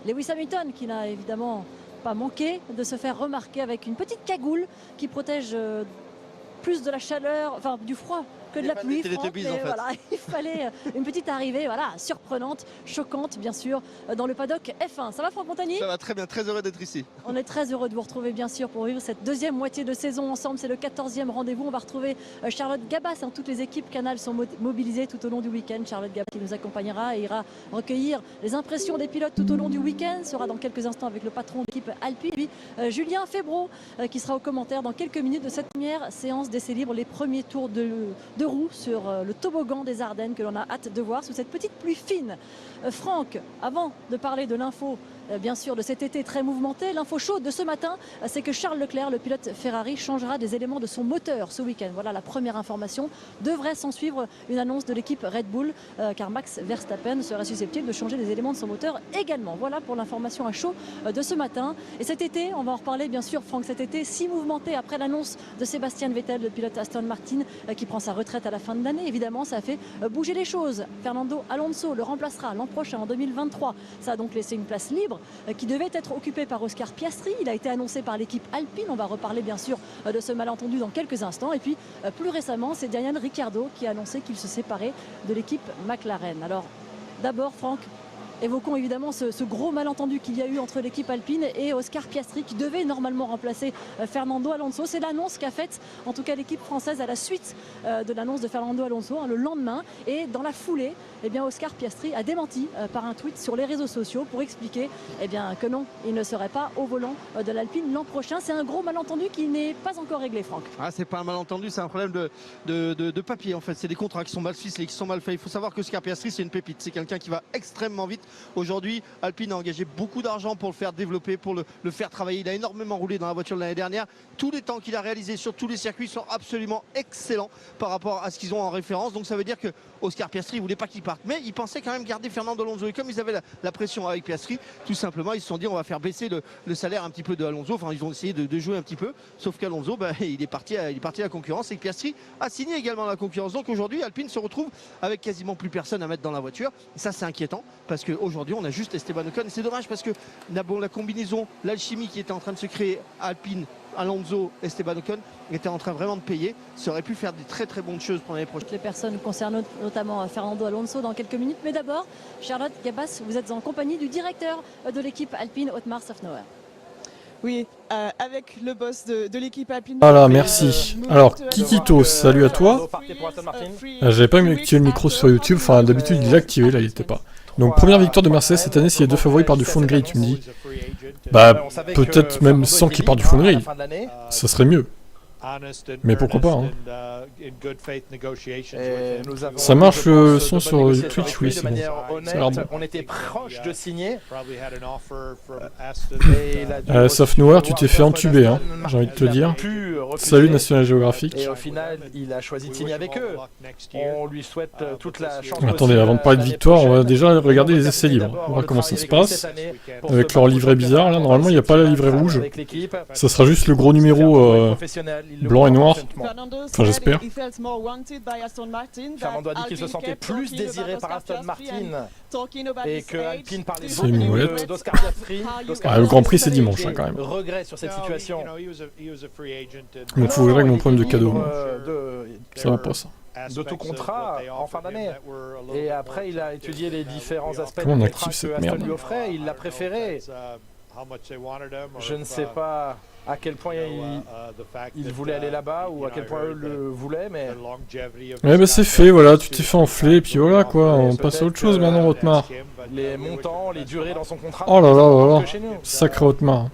Lewis Hamilton qui n'a évidemment pas manqué de se faire remarquer avec une petite cagoule qui protège plus de la chaleur, enfin du froid que de la pluie. Franck, mais voilà, il fallait une petite arrivée, voilà, surprenante, choquante bien sûr, dans le paddock F1. Ça va Franck Montagny? Ça va très bien, très heureux d'être ici. On est très heureux de vous retrouver bien sûr pour vivre cette deuxième moitié de saison ensemble. C'est le 14e rendez-vous. On va retrouver Charlotte Gabas. Toutes les équipes Canal sont mobilisées tout au long du week-end. Charlotte Gabas qui nous accompagnera et ira recueillir les impressions des pilotes tout au long du week-end. Sera dans quelques instants avec le patron de l'équipe Alpine. Puis Julien Febvreau qui sera aux commentaires dans quelques minutes de cette première séance d'essai libre. Les premiers tours de roue sur le toboggan des Ardennes que l'on a hâte de voir sous cette petite pluie fine. Franck, avant de parler de l'info bien sûr de cet été très mouvementé, l'info chaude de ce matin, c'est que Charles Leclerc, le pilote Ferrari, changera des éléments de son moteur ce week-end. Voilà la première information. Devrait s'en suivre une annonce de l'équipe Red Bull, car Max Verstappen serait susceptible de changer des éléments de son moteur également. Voilà pour l'information à chaud de ce matin. Et cet été, on va en reparler bien sûr, Franck, cet été si mouvementé après l'annonce de Sébastien Vettel, le pilote Aston Martin, qui prend sa retraite à la fin de l'année. Évidemment, ça a fait bouger les choses. Fernando Alonso le remplacera l'an prochain, en 2023. Ça a donc laissé une place libre qui devait être occupé par Oscar Piastri. Il a été annoncé par l'équipe Alpine. On va reparler bien sûr de ce malentendu dans quelques instants. Et puis plus récemment, c'est Daniel Ricciardo qui a annoncé qu'il se séparait de l'équipe McLaren. Alors d'abord Franck, évoquons évidemment ce gros malentendu qu'il y a eu entre l'équipe Alpine et Oscar Piastri qui devait normalement remplacer Fernando Alonso. C'est l'annonce qu'a faite en tout cas l'équipe française à la suite de l'annonce de Fernando Alonso le lendemain. Et dans la foulée, eh bien, Oscar Piastri a démenti par un tweet sur les réseaux sociaux pour expliquer que non, il ne serait pas au volant de l'Alpine l'an prochain. C'est un gros malentendu qui n'est pas encore réglé, Franck. Ah, c'est pas un malentendu, c'est un problème de papier en fait. C'est des contrats qui sont mal ficelés, qui sont mal faits. Il faut savoir que Oscar Piastri, c'est une pépite. C'est quelqu'un qui va extrêmement vite. Aujourd'hui, Alpine a engagé beaucoup d'argent pour le faire développer, pour le faire travailler. Il a énormément roulé dans la voiture de l'année dernière. Tous les temps qu'il a réalisés sur tous les circuits sont absolument excellents par rapport à ce qu'ils ont en référence. Donc ça veut dire que Oscar Piastri ne voulait pas qu'il parte. Mais il pensait quand même garder Fernando Alonso. Et comme ils avaient la pression avec Piastri, tout simplement, ils se sont dit on va faire baisser le salaire un petit peu de Alonso. Enfin, ils ont essayé de jouer un petit peu. Sauf qu'Alonso, il est parti à la concurrence. Et que Piastri a signé également la concurrence. Donc aujourd'hui, Alpine se retrouve avec quasiment plus personne à mettre dans la voiture. Et ça, c'est inquiétant parce qu'aujourd'hui, on a juste Esteban Ocon. Et c'est dommage parce que la combinaison, l'alchimie qui était en train de se créer, Alpine, Alonso, Esteban Ocon, était en train vraiment de payer. Ça aurait pu faire des très très bonnes choses pour l'année prochaine. Les personnes concernent notamment Fernando Alonso dans quelques minutes. Mais d'abord, Charlotte Gabas, vous êtes en compagnie du directeur de l'équipe Alpine, Otmar Szafnauer. Oui, avec le boss de l'équipe Alpine. Voilà, merci. Alors, Kikito, salut à toi. J'avais pas mis activé le micro sur YouTube, enfin d'habitude il est activé, là il était pas. Donc première victoire de Mercedes cette année, s'il y a deux favoris par du fond de grille, tu me dis. Bah peut-être même sans qu'il parte du fond de grille. Ça serait mieux. Mais pourquoi pas, hein. Ça marche le son sur Twitch, oui, c'est bon. On était proche de signer. Szafnauer, tu t'es fait entuber, hein, j'ai envie de te dire. Salut National Geographic. Et au final, il a choisi de signer avec eux. On lui souhaite toute la chance. Attendez, avant de parler de victoire, on va déjà regarder les essais libres. On va voir comment ça se passe. Avec leur livret bizarre, là, normalement il n'y a pas la livret rouge. Ça sera juste le gros numéro blanc et noir. Enfin, j'espère. Fernando a dit qu'il se sentait plus désiré par Aston Martin et que Alpine parlait beaucoup d'Oscar Piastri. Le Grand Prix c'est dimanche hein, quand même. Regret sur cette situation. Il me faut que je règle mon problème de cadeau. Ça va pas ça. De tout contrat en fin d'année. Et après, il a étudié les différents aspects du contrat que Aston lui offrait. Il l'a préféré. Je ne sais pas à quel point il voulait aller là-bas ou à quel point eux le voulaient, mais... Ouais bah c'est fait, voilà, tu t'es fait enfler, et puis voilà quoi, on passe à autre chose maintenant, Otmar. Les montants, les durées dans son contrat... Oh là là là là, sacré Otmar.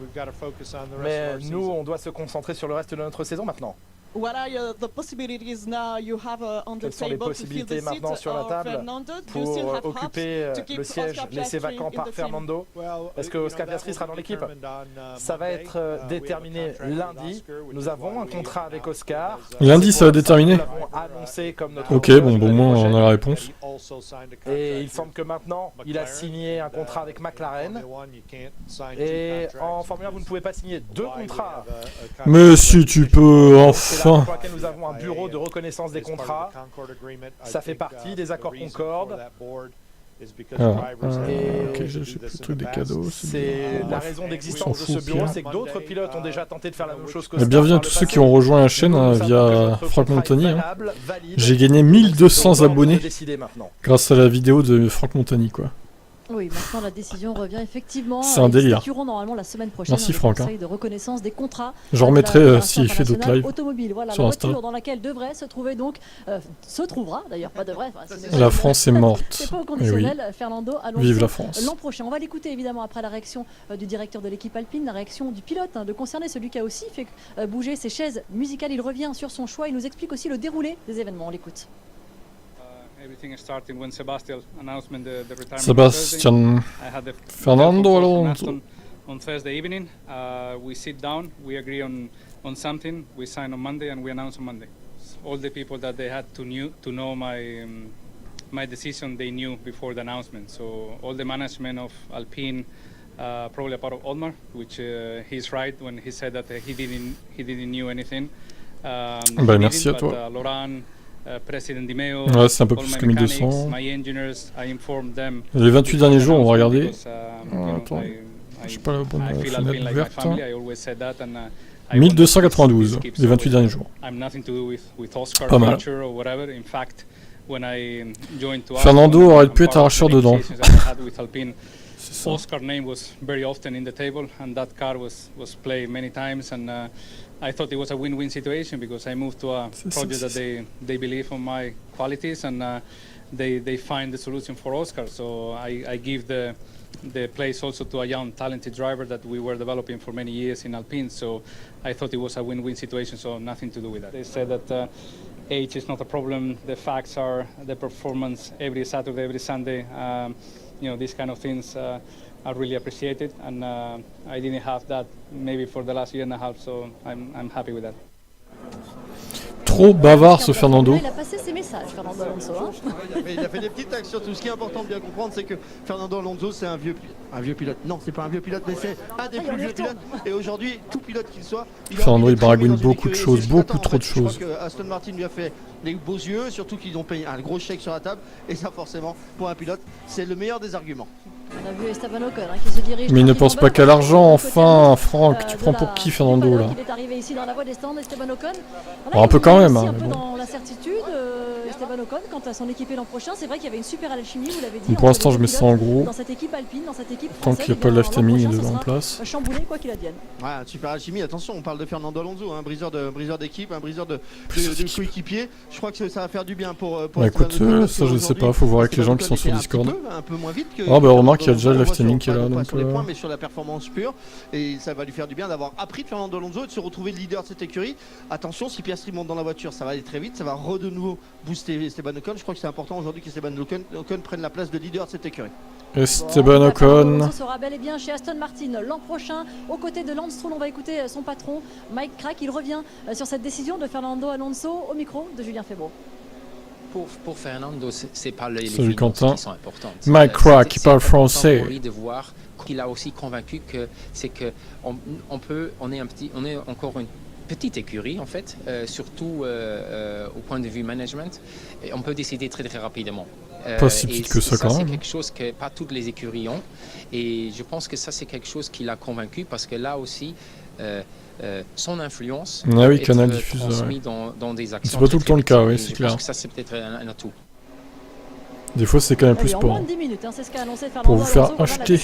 Mais nous, on doit se concentrer sur le reste de notre saison maintenant. Quelles sont les possibilités maintenant sur la table pour occuper le siège laissé vacant par Fernando? Est-ce que Oscar Piastri sera dans l'équipe? Ça va être déterminé lundi. Nous avons un contrat avec Oscar. Lundi, ça va déterminer. Ok, bon, au moins on a la réponse. Et il semble que maintenant, il a signé un contrat avec McLaren. Et en Formule 1, vous ne pouvez pas signer deux contrats. Mais si tu peux, enfin. Pour laquelle nous avons un bureau de reconnaissance des contrats. Ça fait partie des accords Concorde. Alors, ok, j'ai plus le truc des cadeaux. C'est la raison d'existence de ce bureau, c'est que d'autres pilotes ont déjà tenté de faire la même chose que bienvenue à tous ceux qui ont rejoint la chaîne via Franck Montagny. J'ai gagné 1200 abonnés grâce à la vidéo de Franck Montagny, quoi. Oui, maintenant la décision revient effectivement. C'est un délire. Normalement la semaine prochaine. Merci Franck. De reconnaissance des contrats. J'en remettrai s'il fait d'autres lives. Automobile. Voilà, sur la Insta. voiture dans laquelle devrait se trouver donc, se trouvera d'ailleurs, pas devrait. La France est morte. C'est pas au conditionnel, Fernando Alonso. Vive la France. L'an prochain, on va l'écouter évidemment après la réaction du directeur de l'équipe Alpine, la réaction du pilote, de concerné, celui qui a aussi fait bouger ses chaises musicales. Il revient sur son choix, il nous explique aussi le déroulé des événements. On l'écoute. Sebastian Fernando Alonso. On Thursday evening, we sit down, we agree on something, we sign on Monday, and we announce on Monday. All the people that they had to know my decision, they knew before the announcement. So all the management of Alpine, probably a part of Otmar, which he's right when he said that he didn't knew anything. Merci à toi. Laurent, President Dimeo, ouais, c'est un peu plus que 1200. Les 28 derniers jours, on va regarder. Attends, je sais pas la bonne fenêtre ouverte. 1292, les 28 derniers jours. Pas mal. Fernando aurait pu être arracheur dedans. Oscar name was very often in the table, and that car was played many times, and I thought it was a win-win situation because I moved to a project that they believe on my qualities, and they find the solution for Oscar. So I give the place also to a young, talented driver that we were developing for many years in Alpine. So I thought it was a win-win situation. So nothing to do with that. They said that age is not a problem. The facts are the performance every Saturday, every Sunday. You know, these kind of things are really appreciated, and I didn't have that maybe for the last year and a half, so I'm happy with that. Trop bavard ce Fernando. Il a passé ses messages, Fernando Alonso. Il a fait des petits tacs surtout. Ce qui est important de bien comprendre, c'est que Fernando Alonso, c'est un vieux pilote. Non, c'est pas un vieux pilote, mais c'est un des plus vieux pilotes. Et aujourd'hui, tout pilote qu'il soit, Fernando, il baragouine beaucoup de choses, beaucoup trop de choses. Je crois que Aston Martin lui a fait des beaux yeux, surtout qu'ils ont payé un gros chèque sur la table. Et ça, forcément, pour un pilote, c'est le meilleur des arguments. On a vu Esteban Ocon qui se dirige. Mais il ne pense pas qu'à l'argent, enfin, Franck. Tu prends pour qui Fernando là? Il est arrivé ici dans la voie des stands, Esteban Ocon. Un peu quand même. Un peu dans la certitude, Esteban Ocon, quant à son équipier l'an prochain, c'est vrai qu'il y avait une super alchimie, vous l'avez dit. Pour l'instant, je mets ça en gros. Dans cette équipe Alpine, dans cette équipe tant qu'il n'y a pas le live timing déjà en place. Chamboulé quoi qu'il advienne. Ouais, super alchimie. Attention, on parle de Fernando Alonso, un briseur d'équipe, un briseur de coéquipier. Je crois que ça va faire du bien pour. Écoute, ça je sais pas, faut voir avec les gens qui sont sur Discord. Un peu moins vite que. Ah bah remarque, il y a déjà le live timing qui est là. Pas sur les points, mais sur la performance pure. Et ça va lui faire du bien d'avoir appris de Fernando Alonso et de se retrouver leader de cette écurie. Attention, si Piastri monte dans la voiture, ça va aller très vite. Ça va de nouveau booster Esteban Ocon. Je crois que c'est important aujourd'hui qu'Esteban Ocon prenne la place de leader de cette écurie. Esteban Ocon. Ce sera bel et bien chez Aston Martin l'an prochain. Aux côtés de Lance Stroll, on va écouter son patron, Mike Crack. Il revient sur cette décision de Fernando Alonso au micro de Julien Febvre. Pour Fernando, c'est pas les Salut Quentin. Qui sont importantes. Mike Crack qui parle français. Pour lui de voir qu'il a aussi convaincu que c'est que on est encore une petite écurie en fait, surtout au point de vue management, et on peut décider très très rapidement. Pas si petite que ça quand même. C'est quelque chose que pas toutes les écuries ont, et je pense que ça c'est quelque chose qui l'a convaincu parce que là aussi. Son influence Canal diffuse dans des actions. C'est pas tout le temps le cas, oui, c'est clair. Je pense que ça c'est peut-être un atout. Des fois, c'est quand même plus sport. En moins de 10 minutes, c'est ce qu'a annoncé Fernando pour vous faire Alonso, acheter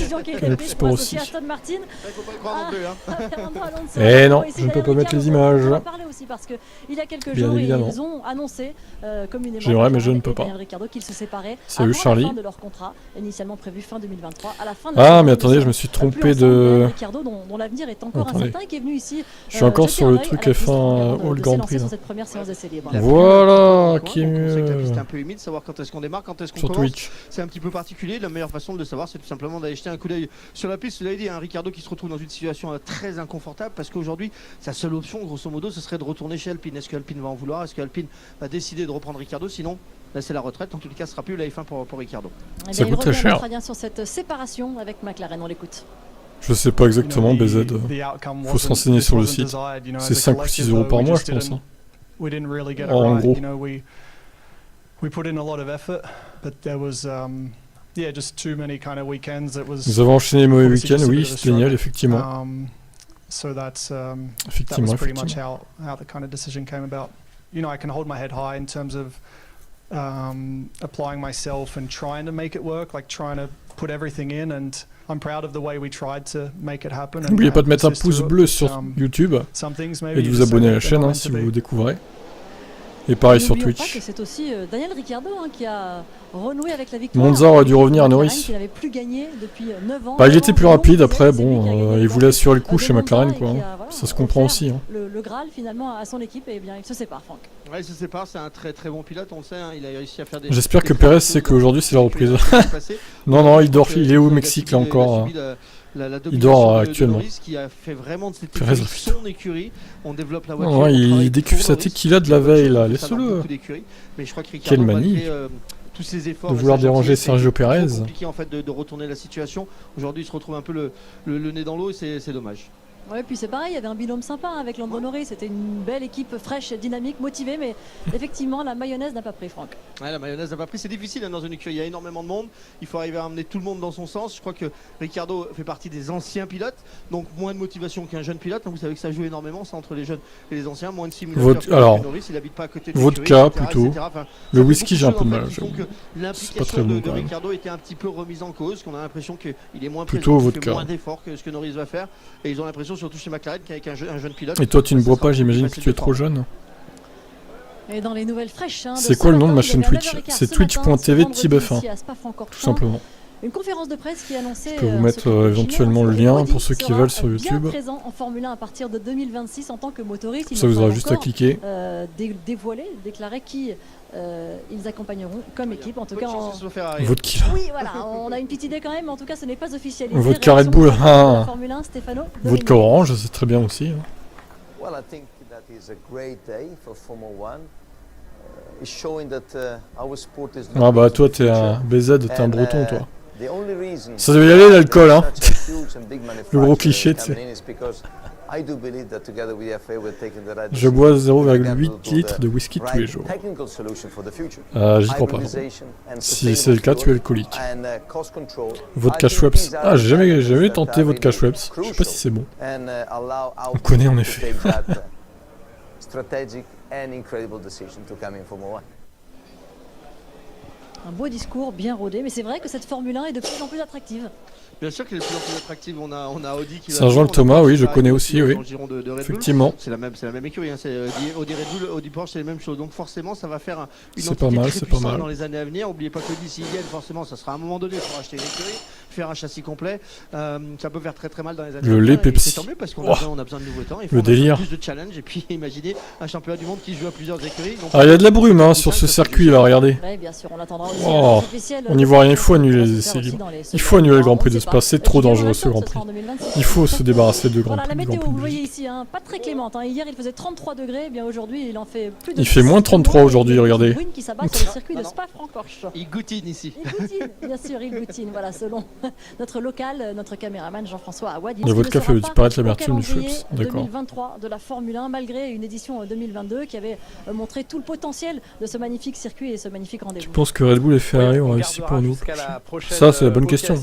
le plus sport aussi. Aston Martin. Eh non, je ne peux pas mettre les images. On va parler aussi parce que il y a quelques jours, ils ont annoncé communément. J'aimerais, mais je ne peux pas. Qu'ils se séparaient. Salut Charlie. Fin de leur contrat, initialement prévu fin 2023. À la fin de mais attendez, je me suis trompé de. Ricardo, dont l'avenir est encore incertain, qui est venu ici. Je suis encore sur le truc F1 All Grand Prix. Cette première séance d'essai libre. Voilà, qui est mieux. C'est un peu humide de savoir quand est-ce qu'on démarre, quand est-ce qu'on commence. Sur Twitch. C'est un petit peu particulier. La meilleure façon de le savoir, c'est tout simplement d'aller jeter un coup d'œil sur la piste. Vous l'avez dit, un Ricardo qui se retrouve dans une situation très inconfortable parce qu'aujourd'hui, sa seule option, grosso modo, ce serait de retourner chez Alpine. Est-ce qu'Alpine va en vouloir? Est-ce qu'Alpine va décider de reprendre Ricardo? Sinon, là, c'est la retraite. En tout cas, ce sera plus la F1 pour Ricardo. Ça coûte très cher. Sur cette séparation avec McLaren, on l'écoute. Je sais pas exactement, BZ. Faut se renseigner sur le site. C'est 5 ou 6 euros par mois, je pense. We put in a lot of effort, but there was Nous avons enchaîné les mauvais week-ends, oui, c'est génial, effectivement. Effectivement. Applying myself and trying to make it work, like trying to put everything in, and I'm proud of the way we tried to make it happen. N'oubliez pas de mettre un pouce bleu sur YouTube et de vous abonner à la chaîne hein, si vous vous découvrez. Et pareil sur Twitch. Pas que c'est aussi Daniel Ricciardo hein, qui a renoué avec la victoire. Monza aurait dû revenir à Norris. Il n'avait plus gagné depuis 9 ans. Bah, il était plus rapide après, bon, il voulait assurer le coup chez McLaren quoi. Voilà, ça se comprend aussi. Hein. Le Graal finalement à son équipe et bien il se sépare Franck. Ouais, il se sépare, c'est un très très bon pilote, on le sait, hein, il a réussi à faire des... J'espère que Perez sait qu'aujourd'hui c'est la reprise. Non, il dort, il est au Mexique là encore. Il dort actuellement. Qui a fait vraiment de cette écurie son écurie. On développe la voiture. Non, il décuve sa tequila de la veille là, laisse-le. Quelle manie tous ses efforts de vouloir déranger Sergio Perez. C'est compliqué en fait de retourner la situation. Aujourd'hui, il se retrouve un peu le nez dans l'eau et c'est dommage. Ouais, puis c'est pareil, il y avait un binôme sympa hein, avec Lando Norris, c'était une belle équipe fraîche, dynamique, motivée, mais effectivement la mayonnaise n'a pas pris Franck. Ouais, la mayonnaise n'a pas pris, c'est difficile hein, dans une écurie, il y a énormément de monde, il faut arriver à amener tout le monde dans son sens. Je crois que Ricciardo fait partie des anciens pilotes, donc moins de motivation qu'un jeune pilote, donc vous savez que ça joue énormément ça entre les jeunes et les anciens, moins de simulation. Alors, Norris, il habite pas à côté de vodka etc., plutôt, etc. Enfin, le whisky j'ai un peu de mal, l'implication de Ricciardo était un petit peu remise en cause, qu'on a l'impression qu'il est moins plutôt présent, vodka. Il fait moins d'efforts que ce que Norris va faire, et ils ont l'impression surtout chez McLaren qu'avec un jeune pilote. Et toi tu ne bois pas, j'imagine que tu es trop jeune. Et dans les nouvelles fraîches, hein, c'est quoi le nom de ma chaîne Twitch? C'est twitch.tv Tibef1, tout simplement. Une conférence de presse qui annonçait. Je peux vous mettre éventuellement le lien pour ceux qui veulent sur YouTube. Présent en Formule 1 à partir de 2026 en tant que motoriste. Ça vous aura juste à cliquer. Déclarer qui ils accompagneront comme équipe, en tout cas en... Vodka. Oui, voilà, on a une petite idée quand même, mais en tout cas ce n'est pas officialisé. Vodka Red Bull, ah. Formule 1, Stefano. Vodka orange, c'est très bien aussi. Well, I think that is a great day for Formula 1. It's showing that our sport is. Ah bah toi t'es un BZ, t'es un breton toi. Ça devait y aller l'alcool hein. Le gros cliché tu sais. Je bois 0,8 litres de whisky tous les jours. J'y crois pas. Si c'est le cas, tu es alcoolique. Vodka Schweppes. Ah, j'ai jamais tenté vodka Schweppes. Je sais pas si c'est bon. On connaît en effet. Un beau discours, bien rodé, mais c'est vrai que cette Formule 1 est de plus en plus attractive. Bien sûr qu'elle est de plus en plus attractive, on a Audi qui Saint-Jean-le-Thomas, oui, je connais aussi, oui. Effectivement. C'est la même écurie, hein. Audi Red Bull, Audi Porsche, c'est la même chose. Donc forcément, ça va faire une entité très puissante dans les années à venir. N'oubliez pas que Audi, s'ils gagnent, forcément, ça sera à un moment donné pour acheter une écurie, faire un châssis complet. Ça peut faire très très mal dans les années à venir. Le lait Pepsi. C'est tant mieux parce qu'on a besoin de nouveaux temps. Il faut le délire. Plus de challenge et puis imaginez un championnat du monde qui joue à plusieurs écuries. Ah, il y a de la brume hein, sur ce circuit là, regardez. Oui, bien sûr, on attendra aussi. On n'y voit rien, il faut annuler les essais libres. Il faut annuler le Grand Prix de Spa, c'est trop dangereux ce Grand Prix. Il faut se débarrasser de Grand Prix. La météo, vous voyez ici, hein, pas très clémente. Hein. Hier il faisait 33 degrés, et bien aujourd'hui il en fait plus de. Il fait moins 33 aujourd'hui, regardez. Qui s'abat sur le circuit de Spa-Francorchamps. Il goutine ici. Il goutine, bien sûr, il goutine. Voilà, selon notre local, notre caméraman Jean-François Awadi. Le vodka fait disparaître l'amertume du Schweppes. D'accord. 2023 de la Formule 1, malgré une édition 2022 qui avait montré tout le potentiel de ce magnifique circuit et ce magnifique rendez-vous. Tu penses que Red Bull et Ferrari ont réussi pour nous? Ça, c'est la bonne question.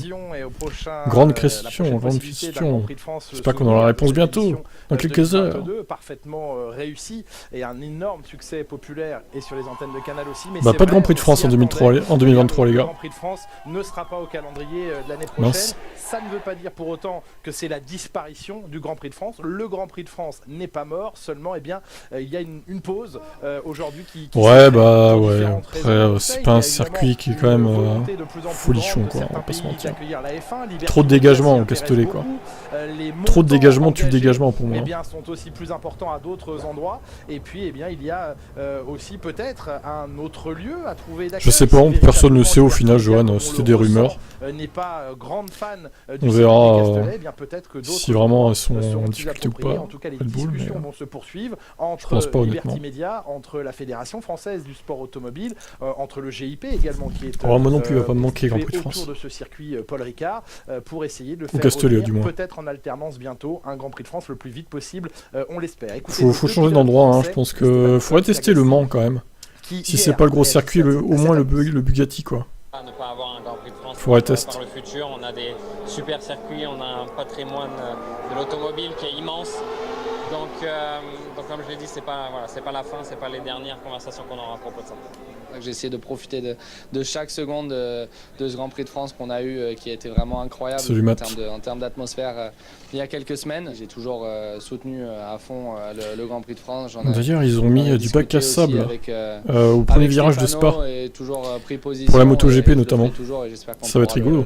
Grande question, grande question. J'espère qu'on aura la réponse bientôt, dans quelques heures. Parfaitement réussi et un énorme succès populaire et sur les antennes de Canal aussi. Mais pas de Grand Prix de France en 2023 les gars. Le Grand Prix de France ne sera pas au calendrier de l'année prochaine. Mince. Ça ne veut pas dire pour autant que c'est la disparition du Grand Prix de France. Le Grand Prix de France n'est pas mort, seulement il y a une pause aujourd'hui qui ouais, après c'est pas un circuit qui est quand même folichon quoi, on va pas se mentir. Trop de dégagement au Castellet quoi. Trop de dégagement tue le dégagement pour moi. Sont aussi plus importants à d'autres endroits et puis il y a aussi peut-être un autre lieu à trouver d'accueil. Je sais pas, personne ne sait au final Johan, c'était des rumeurs. N'est pas grande fan on verra si vraiment elles sont en difficulté ou pas. En tout cas les discussions vont se poursuivre entre Liberty Media, entre la Fédération Française du Sport Automobile, entre le GIP également qui est moi non plus il va pas me manquer Grand Prix de France. Autour de ce circuit Paul Ricard pour essayer de faire peut-être en alternance bientôt un Grand Prix de France le plus vite possible, on l'espère. Faut changer d'endroit, hein. Je pense que faudrait tester le Mans quand même. Si c'est pas le gros circuit, au moins le Bugatti quoi. Ne pas avoir un Grand Prix de France Forêt Test. par le futur. On a des super circuits, on a un patrimoine de l'automobile qui est immense. Donc comme je l'ai dit, c'est pas la fin, c'est pas les dernières conversations qu'on aura à propos de ça. J'ai essayé de profiter de chaque seconde de ce Grand Prix de France qu'on a eu, qui a été vraiment incroyable en termes d'atmosphère il y a quelques semaines. J'ai toujours soutenu à fond le Grand Prix de France. D'ailleurs, ils ont mis du bac à sable au premier virage de Spa, pour la MotoGP notamment. Ça va être rigolo.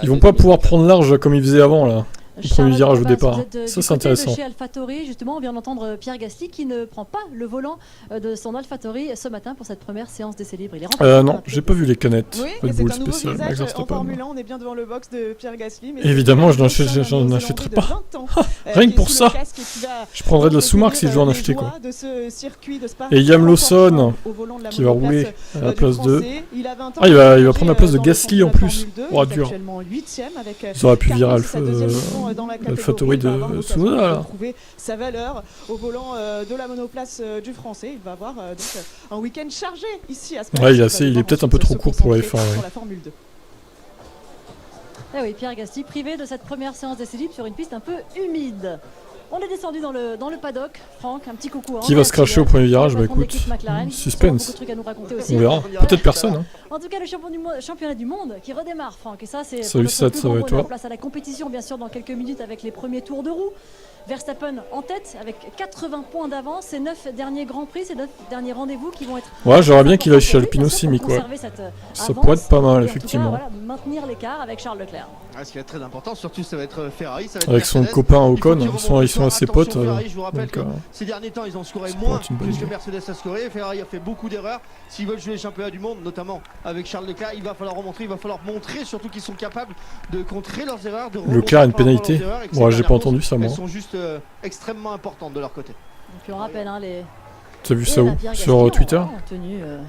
Ils vont pas pouvoir prendre large comme ils faisaient avant là. Le premier virage au départ. Ça, c'est intéressant. Chez AlphaTauri, justement, on vient d'entendre Pierre Gasly qui ne prend pas le volant de son AlphaTauri ce matin pour cette première séance d'essais libres. Non, j'ai pas vu les canettes. Oui, Red c'est Bull un nouveau spécial. visage en Formule 1. On est bien devant le box de Pierre Gasly. Mais évidemment, je n'en achèterai pas. Rien que pour ça. Je prendrais de la sous-marque si je dois en acheter, quoi. Et Liam Lawson qui va rouler à la place de... Ah, il va prendre la place de Gasly en plus. Oh, dur. Ça aurait pu virer AlphaTauri de Tsunoda là. Trouver sa valeur au volant de la monoplace du français. Il va avoir donc un week-end chargé ici à Spa. Ouais, il est peut-être un peu trop court pour la F1. La Formule 2. Eh oui, Pierre Gasly privé de cette première séance d'essais libres sur une piste un peu humide. On est descendu dans le paddock. Franck, un petit coucou. Qui va se cracher au premier virage? Bah écoute, suspense. On verra. Peut-être personne. Hein. En tout cas, le championnat du monde qui redémarre, Franck. Et ça, c'est salut Seth, ça va et toi? Place à la compétition, bien sûr, dans quelques minutes avec les premiers tours de roue. Verstappen en tête avec 80 points d'avance. Ces 9 derniers Grands Prix, ces 9 derniers rendez-vous qui vont être... Ouais, j'aimerais bien qu'il aille chez Alpine aussi, mais quoi. Ça pourrait être pas mal, effectivement. Voilà, maintenir l'écart avec Charles Leclerc. Ce qui va être très important, surtout ça va être Ferrari. Ça va être avec son copain Ocon, ils sont assez potes. Ferrari, je vous rappelle que ces derniers temps, ils ont scoré moins que ce que Mercedes a scoré. Ferrari a fait beaucoup d'erreurs. S'ils veulent jouer les championnats du monde, notamment avec Charles Leclerc, il va falloir remontrer, il va falloir montrer surtout qu'ils sont capables de contrer leurs erreurs. Leclerc a une pénalité. Ouais, j'ai pas entendu ça, moi. Elles sont juste extrêmement importantes de leur côté. Et puis on rappelle les... Tu as vu ça où? Sur Twitter?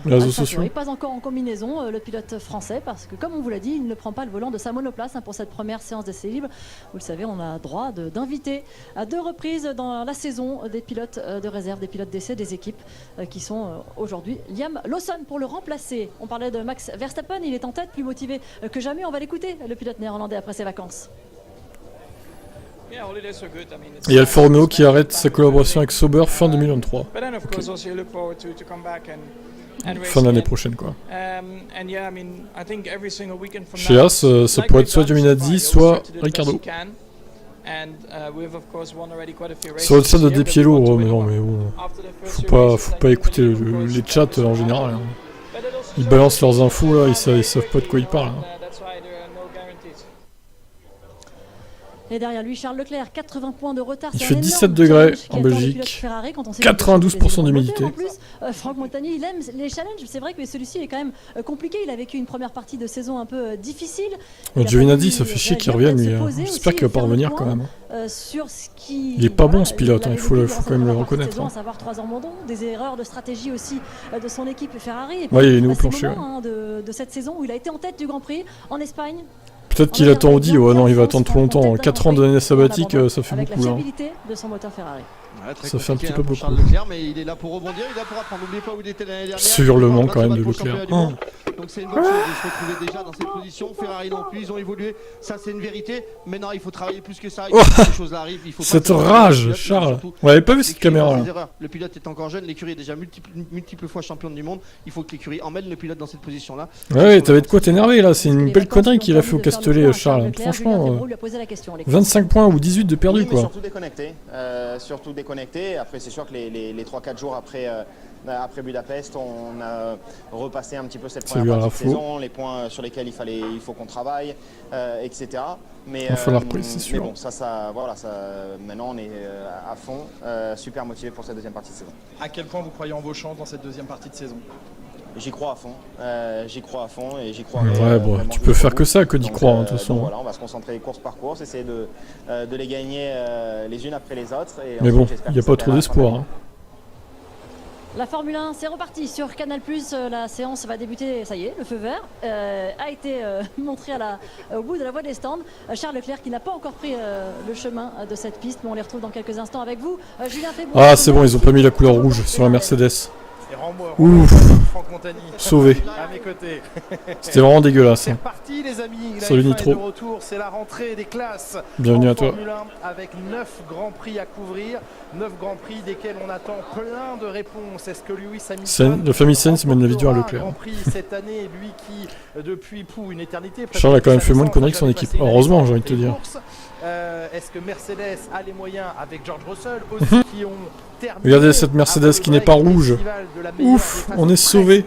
Les réseaux sociaux. Et pas encore en combinaison, le pilote français, parce que comme on vous l'a dit, il ne prend pas le volant de sa monoplace pour cette première séance d'essais libres. Vous le savez, on a droit d'inviter à 2 reprises dans la saison des pilotes de réserve, des pilotes d'essai, des équipes qui sont aujourd'hui Liam Lawson pour le remplacer. On parlait de Max Verstappen, il est en tête, plus motivé que jamais. On va l'écouter, le pilote néerlandais, après ses vacances. Et Alfa Romeo qui arrête sa collaboration avec Sauber fin 2023. Okay. Fin d'année prochaine, quoi. Chez As, ça pourrait être soit Giovinazzi, soit Ricciardo. Sur le stade de des pieds lourds, mais non, mais bon. Faut pas écouter les chats en général. Hein. Ils balancent leurs infos là, ils savent pas de quoi ils parlent. Hein. Et derrière lui, Charles Leclerc, 80 points de retard. Il fait 17 degrés en Belgique, 92% d'humidité. En plus, Franck Montagny, il aime les challenges. C'est vrai que celui-ci est quand même compliqué. Il a vécu une première partie de saison un peu difficile. Giovinazzi, ça fait chier qu'il revienne, lui. J'espère qu'il va pas revenir quand même. Il est pas bon ce pilote, il faut quand même le reconnaître. À savoir 3 ans Mondon, des erreurs de stratégie aussi de son équipe Ferrari. Ouais, il est nouveau plancher. De cette saison où il a été en tête du Grand Prix en Espagne. Peut-être qu'il attend Audi, ouais non, il va attendre trop longtemps. 4 ans d'année sabbatique, ça fait beaucoup là. De son moteur Ferrari. Ouais, ça fait un petit peu beaucoup. Charles Leclerc, mais il est là pour rebondir, il est là pour apprendre. N'oubliez pas où il était l'année dernière. Ce hurlement quand même de Leclerc. Donc c'est une bonne chose de se retrouver déjà dans cette position. Ferrari non plus, ils ont évolué. Ça c'est une vérité. Mais non, il faut travailler plus que ça. Ces choses-là arrivent. Il faut cette rage, Charles. On n'avait pas vu cette caméra là. Le pilote est encore jeune, l'écurie est déjà multiples fois championne du monde. Il faut que l'écurie emmène le pilote dans cette position-là. Ouais, t'avais de quoi t'énerver là. C'est une belle connerie qu'il a fait au Castellet, Charles. Franchement, 25 points ou 18 de perdu quoi. Surtout déconnecté. Après, c'est sûr que les 3-4 jours après Budapest, on a repassé un petit peu cette première partie de saison, les points sur lesquels il faut qu'on travaille, etc. Mais bon, voilà, maintenant on est à fond, super motivé pour cette deuxième partie de saison. À quel point vous croyez en vos chances dans cette deuxième partie de saison? J'y crois à fond, et j'y crois. Ouais, bon, tu peux faire que ça, que d'y croire, de toute façon. Voilà, on va se concentrer course par course, essayer de les gagner les unes après les autres. Et mais bon, il n'y a pas trop d'espoir. Hein. La Formule 1, c'est reparti sur Canal+. La séance va débuter, ça y est, le feu vert a été montré au bout de la voie des stands. Charles Leclerc qui n'a pas encore pris le chemin de cette piste, mais on les retrouve dans quelques instants avec vous. Julien Febvre. Ah, c'est bon, ils ont pas mis la couleur rouge sur la Mercedes. Et rends-moi Franck Montagny. Sauvé. À mes côtés. C'était vraiment dégueulasse. C'est reparti les amis. Salut Nitro. C'est la rentrée des classes. Bienvenue à toi. Formule 1 avec 9 grands prix à couvrir. 9 grands prix desquels on attend plein de réponses. Est-ce que Lewis Hamilton, la famille Sainz mène la vidéo à Leclerc. Grand prix cette année, lui qui depuis une éternité. Charles a quand même fait moins de conneries que son équipe. Heureusement, j'ai envie de te dire. Est-ce que Mercedes a les moyens avec George Russell aussi qui ont terminé. Regardez cette Mercedes qui n'est pas rouge. Ouf, on est sauvé.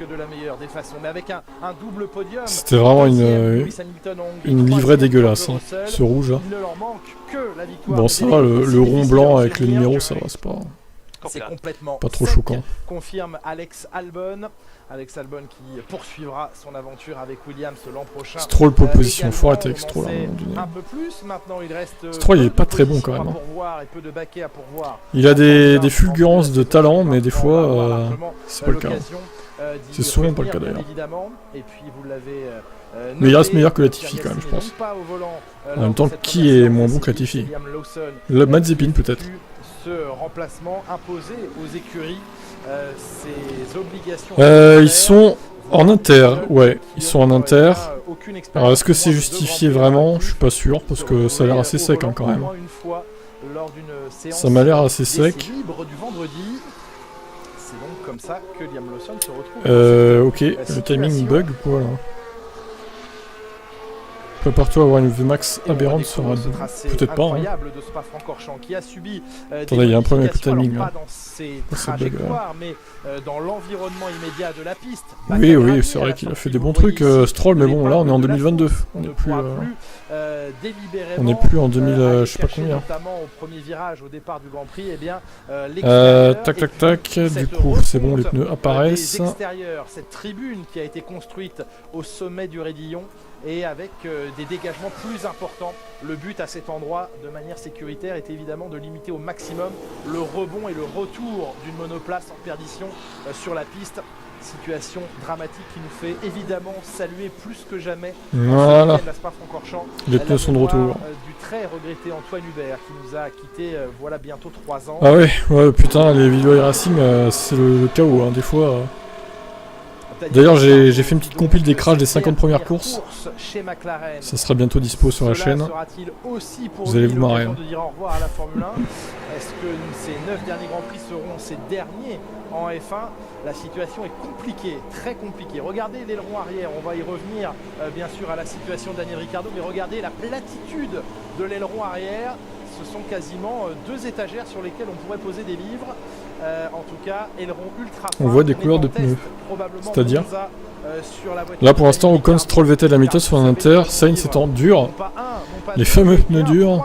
C'était vraiment une livrée dégueulasse, hein, ce rouge là. Bon, ça va, le rond blanc avec le numéro, ça va, c'est pas trop choquant. Confirme Alex Albon. Alex Albon qui poursuivra son aventure avec Williams l'an prochain. Stroll pole position, faut arrêter avec Stroll. Un peu plus, maintenant il reste Stroll il est pas très bon quand même. Il a des fulgurances de talent, mais des fois c'est pas le cas. C'est souvent pas le cas d'ailleurs. Mais il reste meilleur que Latifi quand même, je pense. En même temps, qui est moins bon que Latifi? Le Mazepin peut-être. Ce remplacement imposé aux écuries, ces obligations. Ils sont en inter, ouais, ils sont en inter. Alors est-ce que c'est justifié vraiment? Je suis pas sûr parce que ça a l'air assez sec hein, quand même. Ça m'a l'air assez sec. Ok, le timing bug ou quoi là? Prépare-toi à avoir une VMAX aberrante sur un peut-être pas. Hein. Attendez, il y a un problème avec le timing là. Oui, c'est vrai qu'il a fait des bons trucs, Stroll, mais bon, là on est en 2022. On n'est plus en 2000, je sais pas combien. Tac, du coup, c'est bon, les pneus apparaissent. Cette tribune qui a été construite au sommet du Raidillon et avec des dégagements plus importants. Le but à cet endroit, de manière sécuritaire, est évidemment de limiter au maximum le rebond et le retour d'une monoplace en perdition sur la piste. Situation dramatique qui nous fait évidemment saluer plus que jamais. Voilà. Les pneus sont de retour. Du très regretté Antoine Hubert qui nous a quitté voilà bientôt 3 ans. Ah ouais, putain, les vidéos racing, c'est le chaos, hein, des fois. D'ailleurs, j'ai fait une petite compile des crashs des 50 premières courses. Ça sera bientôt dispo sur la chaîne. Vous allez vous marrer. Est-ce que ces 9 derniers Grands Prix seront ces derniers en F1? La situation est compliquée, très compliquée. Regardez l'aileron arrière, on va y revenir bien sûr à la situation de Daniel Ricciardo, mais regardez la platitude de l'aileron arrière. Ce sont quasiment 2 étagères sur lesquelles on pourrait poser des livres. En tout cas, aileron ultra fin. On voit des couleurs de pneus. C'est-à-dire là pour l'instant, Ocon, Stroll, Vettel, Hamilton sont en inter. Sainz est en dur. Les fameux pneus durs.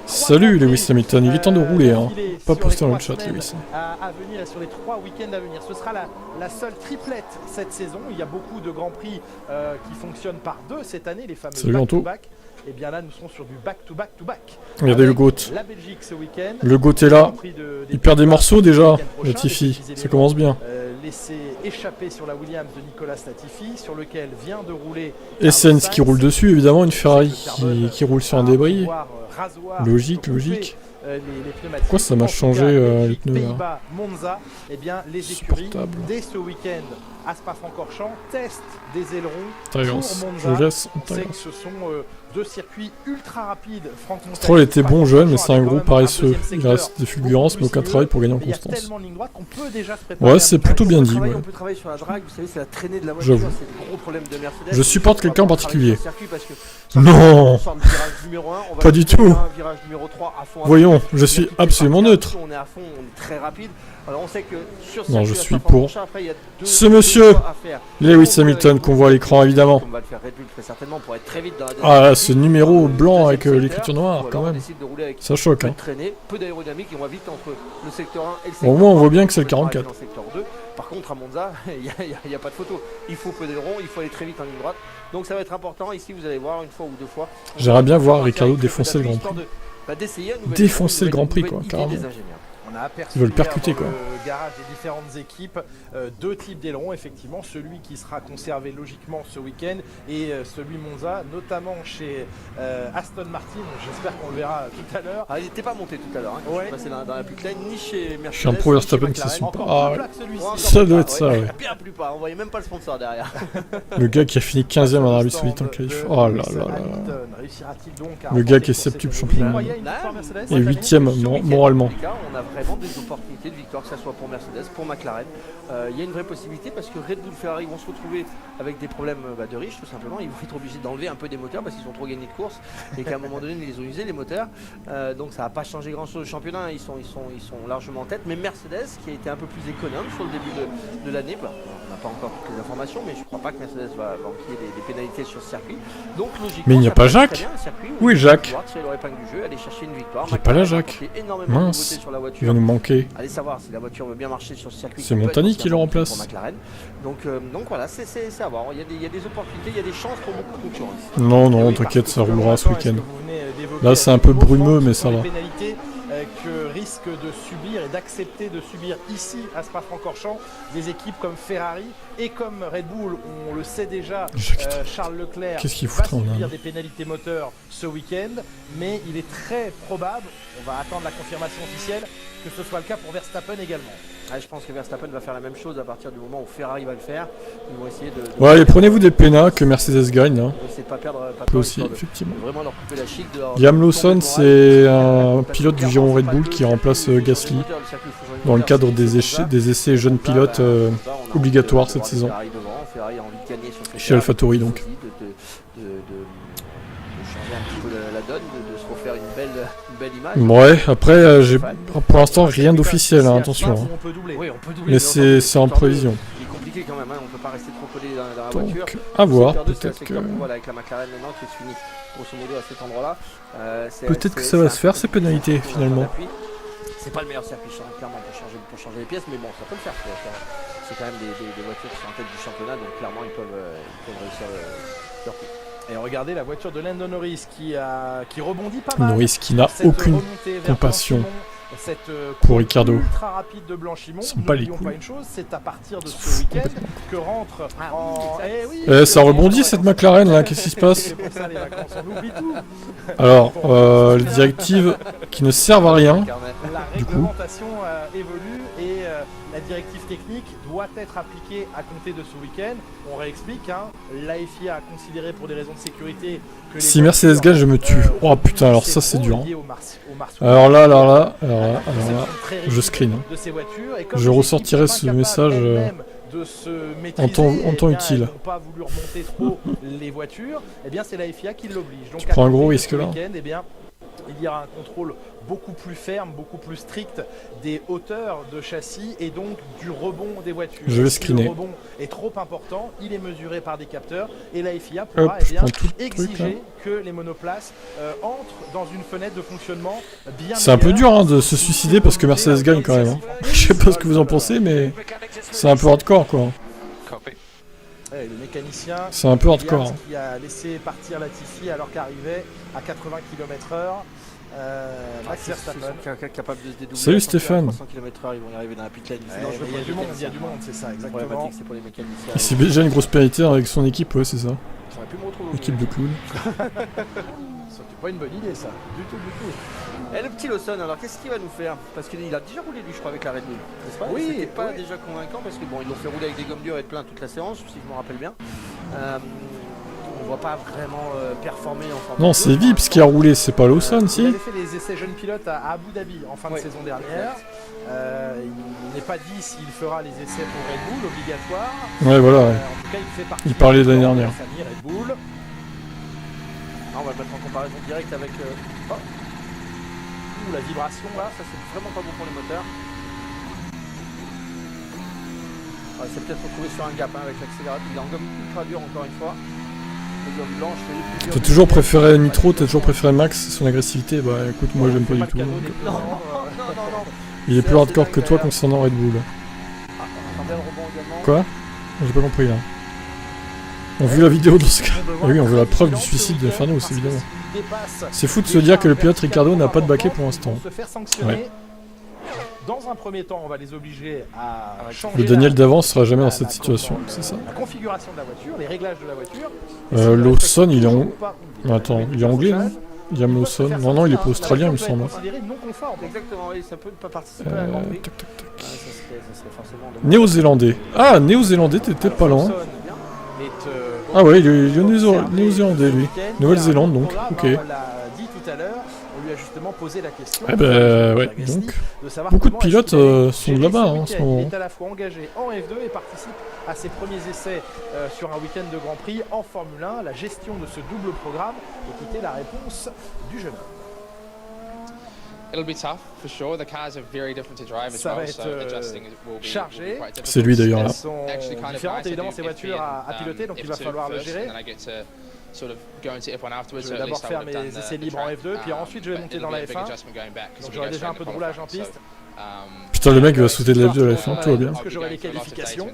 Salut Lewis Hamilton, il est temps de rouler. Hein. Pas poster dans le chat, Lewis. À venir et sur les 3 week-ends à venir. Ce sera la seule triplette cette saison. Il y a beaucoup de Grands Prix qui fonctionnent par 2 cette année, les fameux back-to-back. Et bien là, nous serons sur du back-to-back-to-back. Regardez le GOAT. La Belgique ce week-end. Le GOAT est là. Il perd des morceaux déjà, Latifi. Ça commence bien. Laissé échapper sur la Williams de Nicolas Latifi, sur lequel vient de rouler. Et Sainz qui roule dessus, évidemment, une Ferrari qui roule sur un débris. Logique. Pourquoi ça m'a changé les pneus là? Monza, eh bien, les écuries, dès ce week-end à Spa-Francorchamps, testent des ailerons pour Monza. On sait que ce sont 2 circuits ultra rapides. Stroll était bon jeune, mais c'est un gros paresseux. Il reste des fulgurances, mais aucun travail pour gagner en constance. Ouais, c'est plutôt bien dit. Ouais. J'avoue. Je supporte quelqu'un en particulier. Non, pas du tout. Voyons, je suis absolument neutre. Non, je suis pour ce monsieur, Lewis Hamilton, qu'on voit à l'écran évidemment. Ah, ce numéro blanc avec l'écriture noire, quand même. Ça choque, hein. Au moins, on voit bien que c'est le 44. Par contre, à Monza, il n'y a pas de photo. Il faut peu d'ailerons, il faut aller très vite en ligne droite. Donc ça va être important. Ici, vous allez voir une fois ou 2 fois. J'aimerais bien voir Ricciardo défoncer le Grand Prix. Défoncer le Grand Prix, quoi, carrément. On a aperçu ils veulent percuter, quoi. le garage des différentes équipes, 2 types d'ailerons, effectivement, celui qui sera conservé logiquement ce week-end et celui Monza, notamment chez Aston Martin. J'espère qu'on le verra tout à l'heure. Ah, il n'était pas monté tout à l'heure, hein, quand je suis passé dans la pit lane, ni chez Mercedes. Je suis un pro Verstappen qui s'assume pas. Ah, ça doit être ça, ouais. Bien plus pas, on voyait même pas le sponsor derrière. Le gars qui a fini 15ème en Arabie Saoudite en qualif. Oh là là là. Le gars qui est septuple champion du monde. Et 8ème moralement. On a vraiment des opportunités de victoire, que ce soit pour Mercedes, pour McLaren. Il y a une vraie possibilité parce que Red Bull, Ferrari vont se retrouver avec des problèmes de riches, tout simplement. Ils vont être obligés d'enlever un peu des moteurs parce qu'ils ont trop gagné de course et qu'à un moment donné, ils les ont usés, les moteurs. Donc ça va pas changé grand chose au championnat, ils sont largement en tête. Mais Mercedes, qui a été un peu plus économe sur le début de l'année, on n'a pas encore toutes les informations, mais je crois pas que Mercedes va enquiller des pénalités sur ce circuit. Donc logiquement, mais il n'y a pas Jacques. Oui, Jacques. J'ai pas là, Jacques. Mince, il va nous manquer. Allez savoir si la voiture veut bien marcher sur ce circuit. C'est Montani qui le remplace. Donc voilà, c'est à voir. Il y a des opportunités, il y a des chances pour beaucoup de concurrence. Non, non, t'inquiète, ça roulera ce week-end. Là, c'est un peu brumeux, mais ça va. Que risquent de subir et d'accepter de subir ici à Spa-Francorchamps des équipes comme Ferrari et comme Red Bull. On le sait déjà, Charles Leclerc va subir des pénalités moteurs ce week-end, mais il est très probable, on va attendre la confirmation officielle, que ce soit le cas pour Verstappen également. Je pense que Verstappen va faire la même chose à partir du moment où Ferrari va le faire. Ils vont essayer de... Ouais, allez, prenez-vous des pénats que Mercedes gagne. Hein. Pas perdre, peut aussi, effectivement. Vraiment leur couper la chic de leur... Liam Lawson, c'est un pilote du giron Red Bull qui remplace Gasly dans le cadre des essais jeunes pilotes obligatoires cette saison. Chez AlphaTauri, donc. Changer un petit peu la donne, de se refaire une belle image. Ouais, après, j'ai pour l'instant rien d'officiel, hein, attention. Hein. Oui, on peut doubler, mais c'est en prévision. C'est compliqué quand même, hein, on peut pas rester trop collé dans la donc, voiture. À voir, peut-être que... Voilà, avec la McLaren maintenant qui se finit grosso modo à cet endroit-là. Peut-être que ça va se faire ces pénalités finalement. C'est pas le meilleur circuit, clairement, pour changer les pièces, mais bon, ça peut le faire. C'est quand même des voitures qui sont en tête du championnat, donc clairement, ils peuvent réussir leur coup. Et regardez la voiture de Lando Norris qui rebondit pas mal. Norris qui n'a aucune compassion pour Ricciardo. Ultra rapide de Blanchimont. N'oublions pas une chose, c'est à partir de ce week-end que rentre en... ça rebondit cette McLaren là, qu'est-ce qui se passe? Alors, les directives qui ne servent à rien. La réglementation évolue et la directive technique doit être appliquée à compter de ce week-end. On réexplique, hein, la FIA a considéré pour des raisons de sécurité que si Mercedes gagne, je me tue. Oh putain, alors ça c'est dur. Hein. Alors là, je screen. Je ressortirai ce message en temps utile. Pas voulu remonter trop les voitures, et bien c'est la FIA qui l'oblige. Tu prends un gros risque là. Il y aura un contrôle beaucoup plus ferme, beaucoup plus strict des hauteurs de châssis et donc du rebond des voitures. Je vais screener. Le rebond est trop important, il est mesuré par des capteurs et la FIA pourra exiger que les monoplaces entrent dans une fenêtre de fonctionnement bien. C'est un peu dur hein, de se suicider parce que Mercedes gagne quand même. Hein. Je sais pas ce que vous en pensez, mais c'est un peu hardcore quoi. Le mécanicien c'est un peu hardcore. Qui a laissé partir Latifi alors qu'arrivait à 80 km/h. Max Verstappen capable de se dédoubler. Salut Stéphane. 300 km/h, ils vont y arriver dans la pit lane. Il y a du monde, c'est ça, exactement. C'est pour les mécaniciens. Il s'est déjà une grosse pénalité avec son équipe, ouais, c'est ça. J'aurais pu me retrouver. Équipe de clowns. C'était pas une bonne idée, ça. Du tout. Et le petit Lawson, alors qu'est-ce qu'il va nous faire? Parce qu'il a déjà roulé lui, je crois, avec la Red Bull, n'est-ce pas? Oui. C'était pas déjà convaincant parce que bon, ils l'ont fait rouler avec des gommes dures et de plein toute la séance, si je me rappelle bien. On voit pas vraiment performer en forme. Non, c'est Vips qui a roulé, c'est pas Lawson, si. Il avait fait les essais jeunes pilotes à Abu Dhabi en fin de saison dernière. Il n'est pas dit s'il fera les essais pour Red Bull obligatoires. Ouais, voilà. En tout cas, il fait partie. Il parlait de l'année dernière. Red Bull. Ah, on va le mettre en comparaison directe avec. La vibration là, ça c'est vraiment pas bon pour les moteurs. C'est peut-être retrouvé sur un gap hein, avec l'accélérateur. Il est en gomme ultra dur encore une fois. T'as toujours préféré Nitro, t'as toujours préféré Max, son agressivité. Bah écoute, moi j'aime pas du tout. Non. Il est plus hardcore que toi concernant Red Bull. Quoi? J'ai pas compris là. On a vu la vidéo de ce cas. Ah oui, on veut la preuve du suicide de Fernando, évidemment. C'est fou de se dire que le pilote Ricciardo n'a pas de baquet pour l'instant. Ouais. Dans un premier temps, on va les obliger à changer. Le Daniel d'avant sera jamais dans cette situation, c'est ça. La configuration de la voiture, les réglages de la voiture. Lawson, il est en... Attends, il est anglais, non? Liam Lawson. Non, non, il est pas australien, il me semble. Exactement, oui, ça peut pas participer à la Grand Prix. Tac, tac, tac. Ça serait forcément Néo-zélandais. Ah, néo-zélandais, t'étais pas loin. Ah ouais, il est néo-zélandais, lui. Nouvelle-Zélande, donc. Ok. On lui a justement posé la question. Eh ben, ouais, donc. Beaucoup de pilotes sont de là-bas en ce moment. Il est à la fois engagé en F2 et participe à ses premiers essais sur un week-end de Grand Prix en Formule 1. La gestion de ce double programme. Écoutez la réponse du jeune homme. Ça va être chargé. C'est lui d'ailleurs là. Elles sont différentes évidemment ces voitures à piloter, donc il va falloir le gérer. Je vais d'abord faire mes essais libres en F2, puis ensuite je vais monter dans la F1. Donc j'aurai déjà un peu de roulage en piste. Putain, le mec va sauter de la F2 à la F1, tout va bien. Parce que j'aurai les qualifications.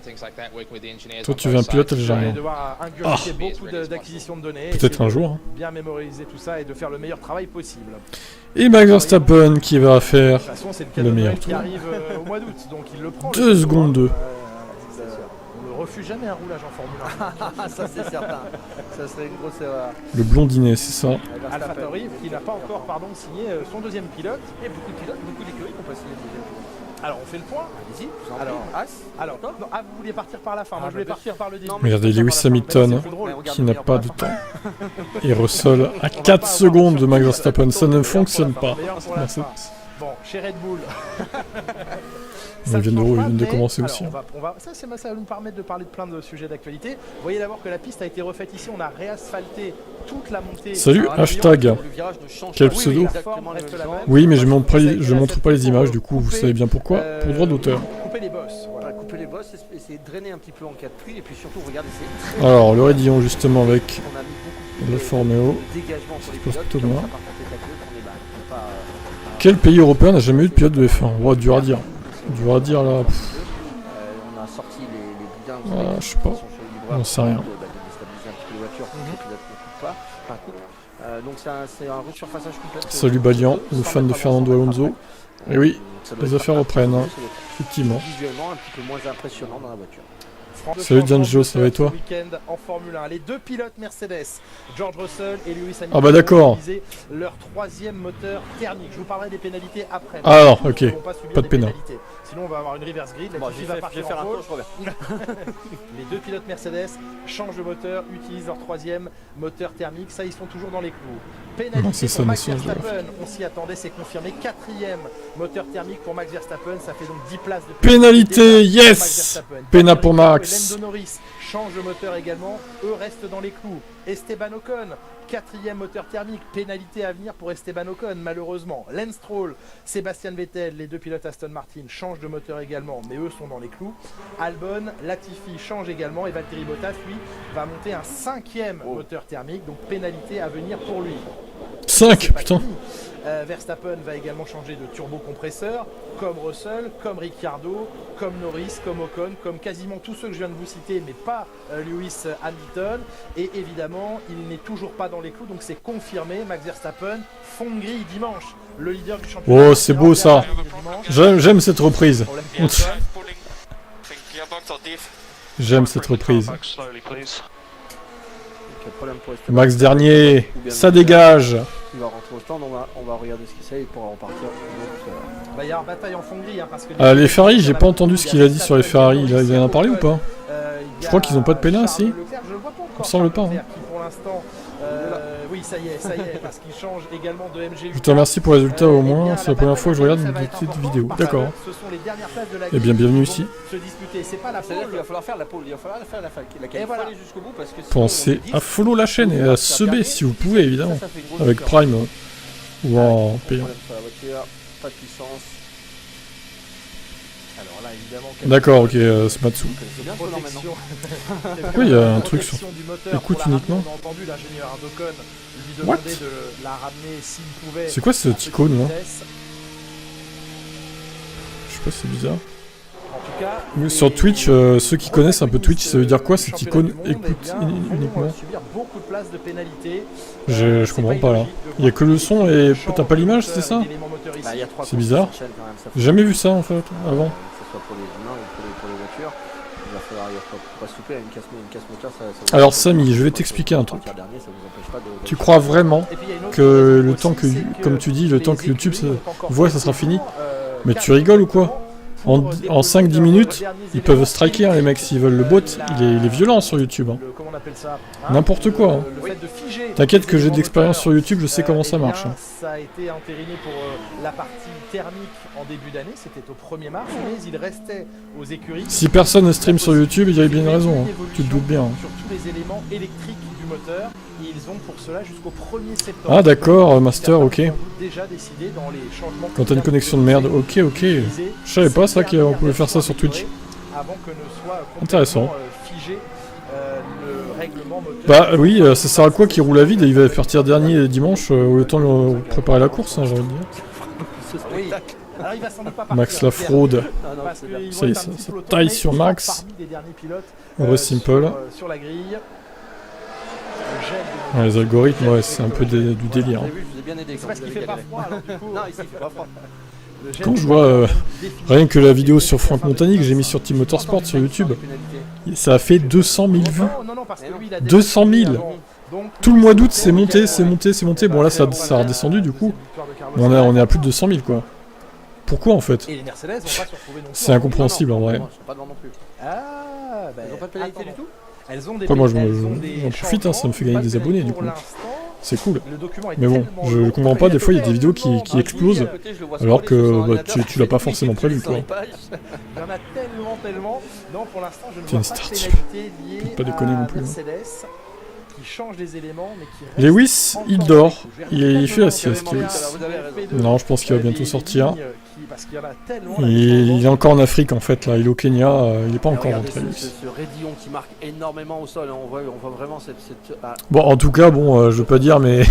Toi, tu veux un pilote algérien. Je vais devoir ingurgiter beaucoup d'acquisitions de données. Peut-être un jour. Bien mémoriser tout ça et de faire le meilleur travail possible. Et Max Verstappen qui va faire le meilleur qui tour. arrive au mois d'août, donc il le prend. 2 secondes 2. On ne refuse jamais un roulage en Formule 1. Ça c'est certain. Ça serait une grosse erreur. Le blondinet, c'est ça. AlphaTauri qui n'a pas encore signé son deuxième pilote. Et beaucoup de pilotes, beaucoup d'écuries qui ont pas signé le deuxième pilote. Alors on fait le point. Allez-y. Alors, non, vous vouliez partir par la fin. Moi je voulais partir par le début. Regardez Lewis Hamilton qui n'a pas de temps. Et Russell à 4 secondes de Max Verstappen. Ça ne fonctionne pas. Bon, chez Red Bull. Ils viennent de commencer aussi. Ça va nous permettre de parler de plein de sujets d'actualité. Vous voyez d'abord que la piste a été refaite ici. On a réasphalté toute la montée. Salut, hashtag. Quel pseudo? Oui, mais je montre pas les images, du coup, vous savez bien pourquoi. Pour droit d'auteur. Couper les bosses. Voilà, couper les bosses, essayer de drainer un petit peu en cas de pluie. Et puis surtout, regardez, c'est. Alors, le Raidillon, justement, avec le Formeo. Ça se passe plutôt bien. Quel pays européen n'a jamais eu de pilote de F1? Ouais, dur à dire. Dur à dire là. On a sorti les boudins. Je sais pas. On sait rien. Donc c'est un resurfaçage complet. Salut Balian, le fan de Fernando Alonso. Et oui, les affaires reprennent, hein. Effectivement. Visuellement un petit peu moins impressionnant dans la voiture. Salut Gianjo, ça va et toi? Week-end en Formule 1. Les deux pilotes Mercedes, George Russell et Lewis Hamilton, ah bah d'accord. Leur troisième moteur thermique. Je vous parlerai des pénalités après. Ah non, ok. Pas de pénalité. Sinon on va avoir une reverse grid. Je vais faire un tour, je reviens. Les deux pilotes Mercedes changent de moteur, utilisent leur troisième moteur thermique. Ça, ils sont toujours dans les clous. Pénalité pour Max Verstappen. On s'y attendait, c'est confirmé. 4e moteur thermique pour Max Verstappen. Ça fait donc 10 places de pénalité. Yes. Pénal pour Max. Lando Norris change de moteur également. Eux restent dans les clous. Esteban Ocon, 4e moteur thermique, pénalité à venir pour Esteban Ocon malheureusement. Lance Stroll, Sébastien Vettel, les deux pilotes Aston Martin changent de moteur également, mais eux sont dans les clous. Albon, Latifi change également et Valtteri Bottas lui va monter un 5e moteur thermique, donc pénalité à venir pour lui. 5, putain. Verstappen va également changer de turbocompresseur, comme Russell, comme Ricciardo, comme Norris, comme Ocon, comme quasiment tous ceux que je viens de vous citer, mais pas Lewis Hamilton. Et évidemment, il n'est toujours pas dans les clous, donc c'est confirmé. Max Verstappen, fond de grille dimanche, le leader du championnat. Oh, c'est beau ça. J'aime cette reprise. J'aime cette reprise. Max dernier, ça dégage. Il va rentrer au stand, on va regarder ce qu'il sait, il pourra repartir. Il y a une bataille en fond de grille, hein, parce que les Ferrari, j'ai pas entendu ce qu'il a dit sur les Ferrari. Il en a parlé ou pas? Je crois qu'ils ont pas de pénal, si. Il me semble pas. Hein. Pour l'instant, oui, ça y est, parce qu'il change également de MG8. Je te remercie pour les résultats au moins. C'est la première fois que je regarde une petite vidéo. D'accord. Et bien, bienvenue ici. Il va falloir faire la pole, il va falloir faire la qualif. Voilà. Aller jusqu'au bout parce que pensez à follow la chaîne et à subber si vous pouvez, évidemment. Avec Prime ou en payant. Pas de puissance. D'accord, ok, Smatsu. Oui, il y a un truc sur écoute uniquement. What? C'est quoi ce icône là? Je sais pas, c'est bizarre. En tout cas. Sur Twitch, ceux qui connaissent un peu Twitch, ça veut dire quoi cette icône écoute uniquement? Subir beaucoup de places de pénalité. Je comprends pas là. Il y a que le son et t'as pas l'image, c'est ça? C'est bizarre. J'ai jamais vu ça en fait avant. Que ce soit pour les humains ou pour les voitures. Il va falloir pas souper à une casse moteur. Alors Samy, je vais t'expliquer un truc. Tu crois vraiment que le temps que, comme tu dis, le temps que YouTube voit, ça sera fini? Mais tu rigoles ou quoi? En 5-10 minutes, ils peuvent striker hein, les mecs s'ils veulent. Le bot, il est violent sur YouTube. Hein. N'importe quoi. Hein. T'inquiète que j'ai de l'expérience sur YouTube, je sais comment ça marche. Hein. Ça a été entériné pour la partie thermique en début d'année, c'était au 1er mars, mais il restait aux écuries. Si personne ne stream sur YouTube, il y avait bien une raison. Hein. Tu te doutes bien. Hein. Sur tous les éléments électriques du moteur, et ils ont pour cela jusqu'au 1er septembre. Ah d'accord, Master, ok. Déjà décidé dans les changements. Quand t'as une connexion de merde, ok. Je savais pas ça qu'on pouvait faire ça sur Twitch. Intéressant. Bah oui, ça sert à quoi qu'il roule à vide et il va partir dernier dimanche au temps de préparer la course, hein, j'ai envie de dire. Max la fraude. Ça y est, ça taille sur Max. Heureux simple. Ouais, les algorithmes, ouais, c'est un peu du délire. Quand je vois rien que la vidéo sur Franck Montagny que j'ai mis sur Team Motorsport sur YouTube, ça a fait 200 000 vues. 200 000. Tout le mois d'août, c'est monté, c'est monté, c'est monté. Bon là, ça a redescendu du coup. On est à plus de 200 000 quoi. Pourquoi en fait? C'est incompréhensible en vrai. Après moi j'en profite, hein, ça me fait gagner des abonnés du coup. C'est cool. Mais bon, je comprends pas, des fois il y a des vidéos qui explosent alors que bah, tu l'as pas forcément prévu quoi. T'es une star-type. Peut pas déconner non plus. Lewis, il dort. Il fait la sieste, Lewis. Non, je pense qu'il va bientôt sortir. Il est encore en Afrique en fait, là. Il est au Kenya, il est pas encore rentré. Ce raidillon qui marque énormément au sol, on voit vraiment cette... Bon, en tout cas, bon, je veux pas dire, mais...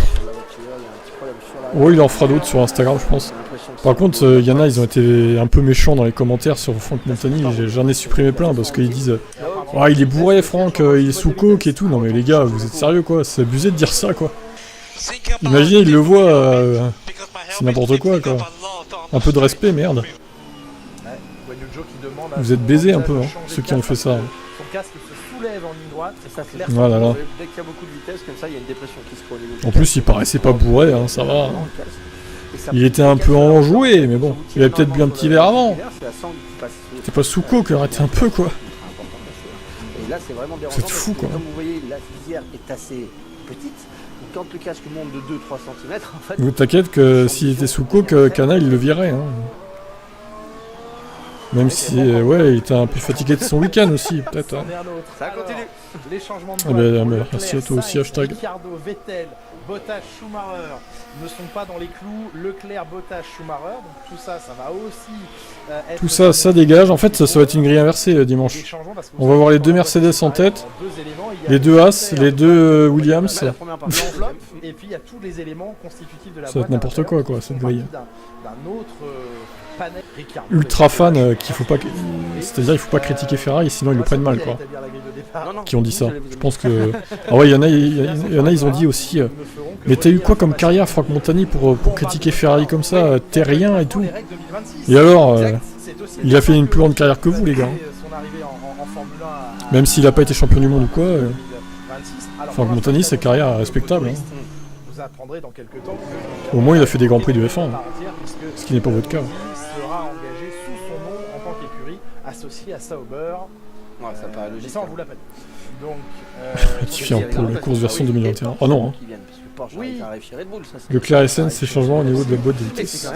Oh, il en fera d'autres sur Instagram, je pense. Par contre, il y en a, ils ont été un peu méchants dans les commentaires sur Franck Montagny. J'en ai supprimé plein parce qu'ils disent oh, il est bourré, Franck, il est sous coke et tout. Non, mais les gars, vous êtes sérieux quoi? C'est abusé de dire ça quoi. Imaginez, il le voit, c'est n'importe quoi quoi. Un peu de respect, merde. Vous êtes baisés un peu, hein, ceux qui ont fait ça. Voilà, là. En plus, il paraissait pas bourré, hein, ça va. Il était un peu enjoué, mais bon, il avait peut-être bu un petit verre avant. C'était pas sous coke, arrêtez un peu quoi. C'est fou quoi. Comme vous voyez, la visière est assez petite. Quand le casque monte de 2-3 cm, en fait... Vous t'inquiète que s'il était sous coke, Cana il le virait. Hein. Même si, ouais, il était un peu fatigué de son week-end aussi, peut-être. Hein. Ça continue. Les changements de ah ben, merci à toi aussi, hashtag. Ricardo, Vettel, Bottas, Schumacher ne sont pas dans les clous. Leclerc, Bottas, Schumacher. Donc tout ça, ça va aussi être... Tout ça, ça dégage. En fait, ça va être une grille inversée dimanche. On va voir les deux Mercedes en tête, les deux As, les deux Williams. Et puis il y a tous les éléments constitutifs de la boîte. Ça va être n'importe quoi, cette grille. D'un autre... ultra fan qu'il faut pas, c'est-à-dire il faut pas critiquer Ferrari sinon ils le prennent mal quoi. Qui ont dit ça. Je pense que ah ouais, il y en a ils ont dit aussi mais t'as eu quoi comme carrière Franck Montagny pour critiquer Ferrari comme ça, t'es rien et tout. Et alors il a fait une plus grande carrière que vous les gars. Même s'il a pas été champion du monde ou quoi. Franck Montagny sa carrière est respectable. Hein. Au moins il a fait des grands prix de F1, hein. Ce qui n'est pas votre cas. Sera engagé sous son nom en tant qu'écurie associé à Sauber. Ouais, ça paraît logique. Ça on vous l'appelle. Donc ratifié pour la course version 2021. Oh non. Hein. Oui. Le Leclerc SN, c'est changement au niveau de la boîte de vitesse.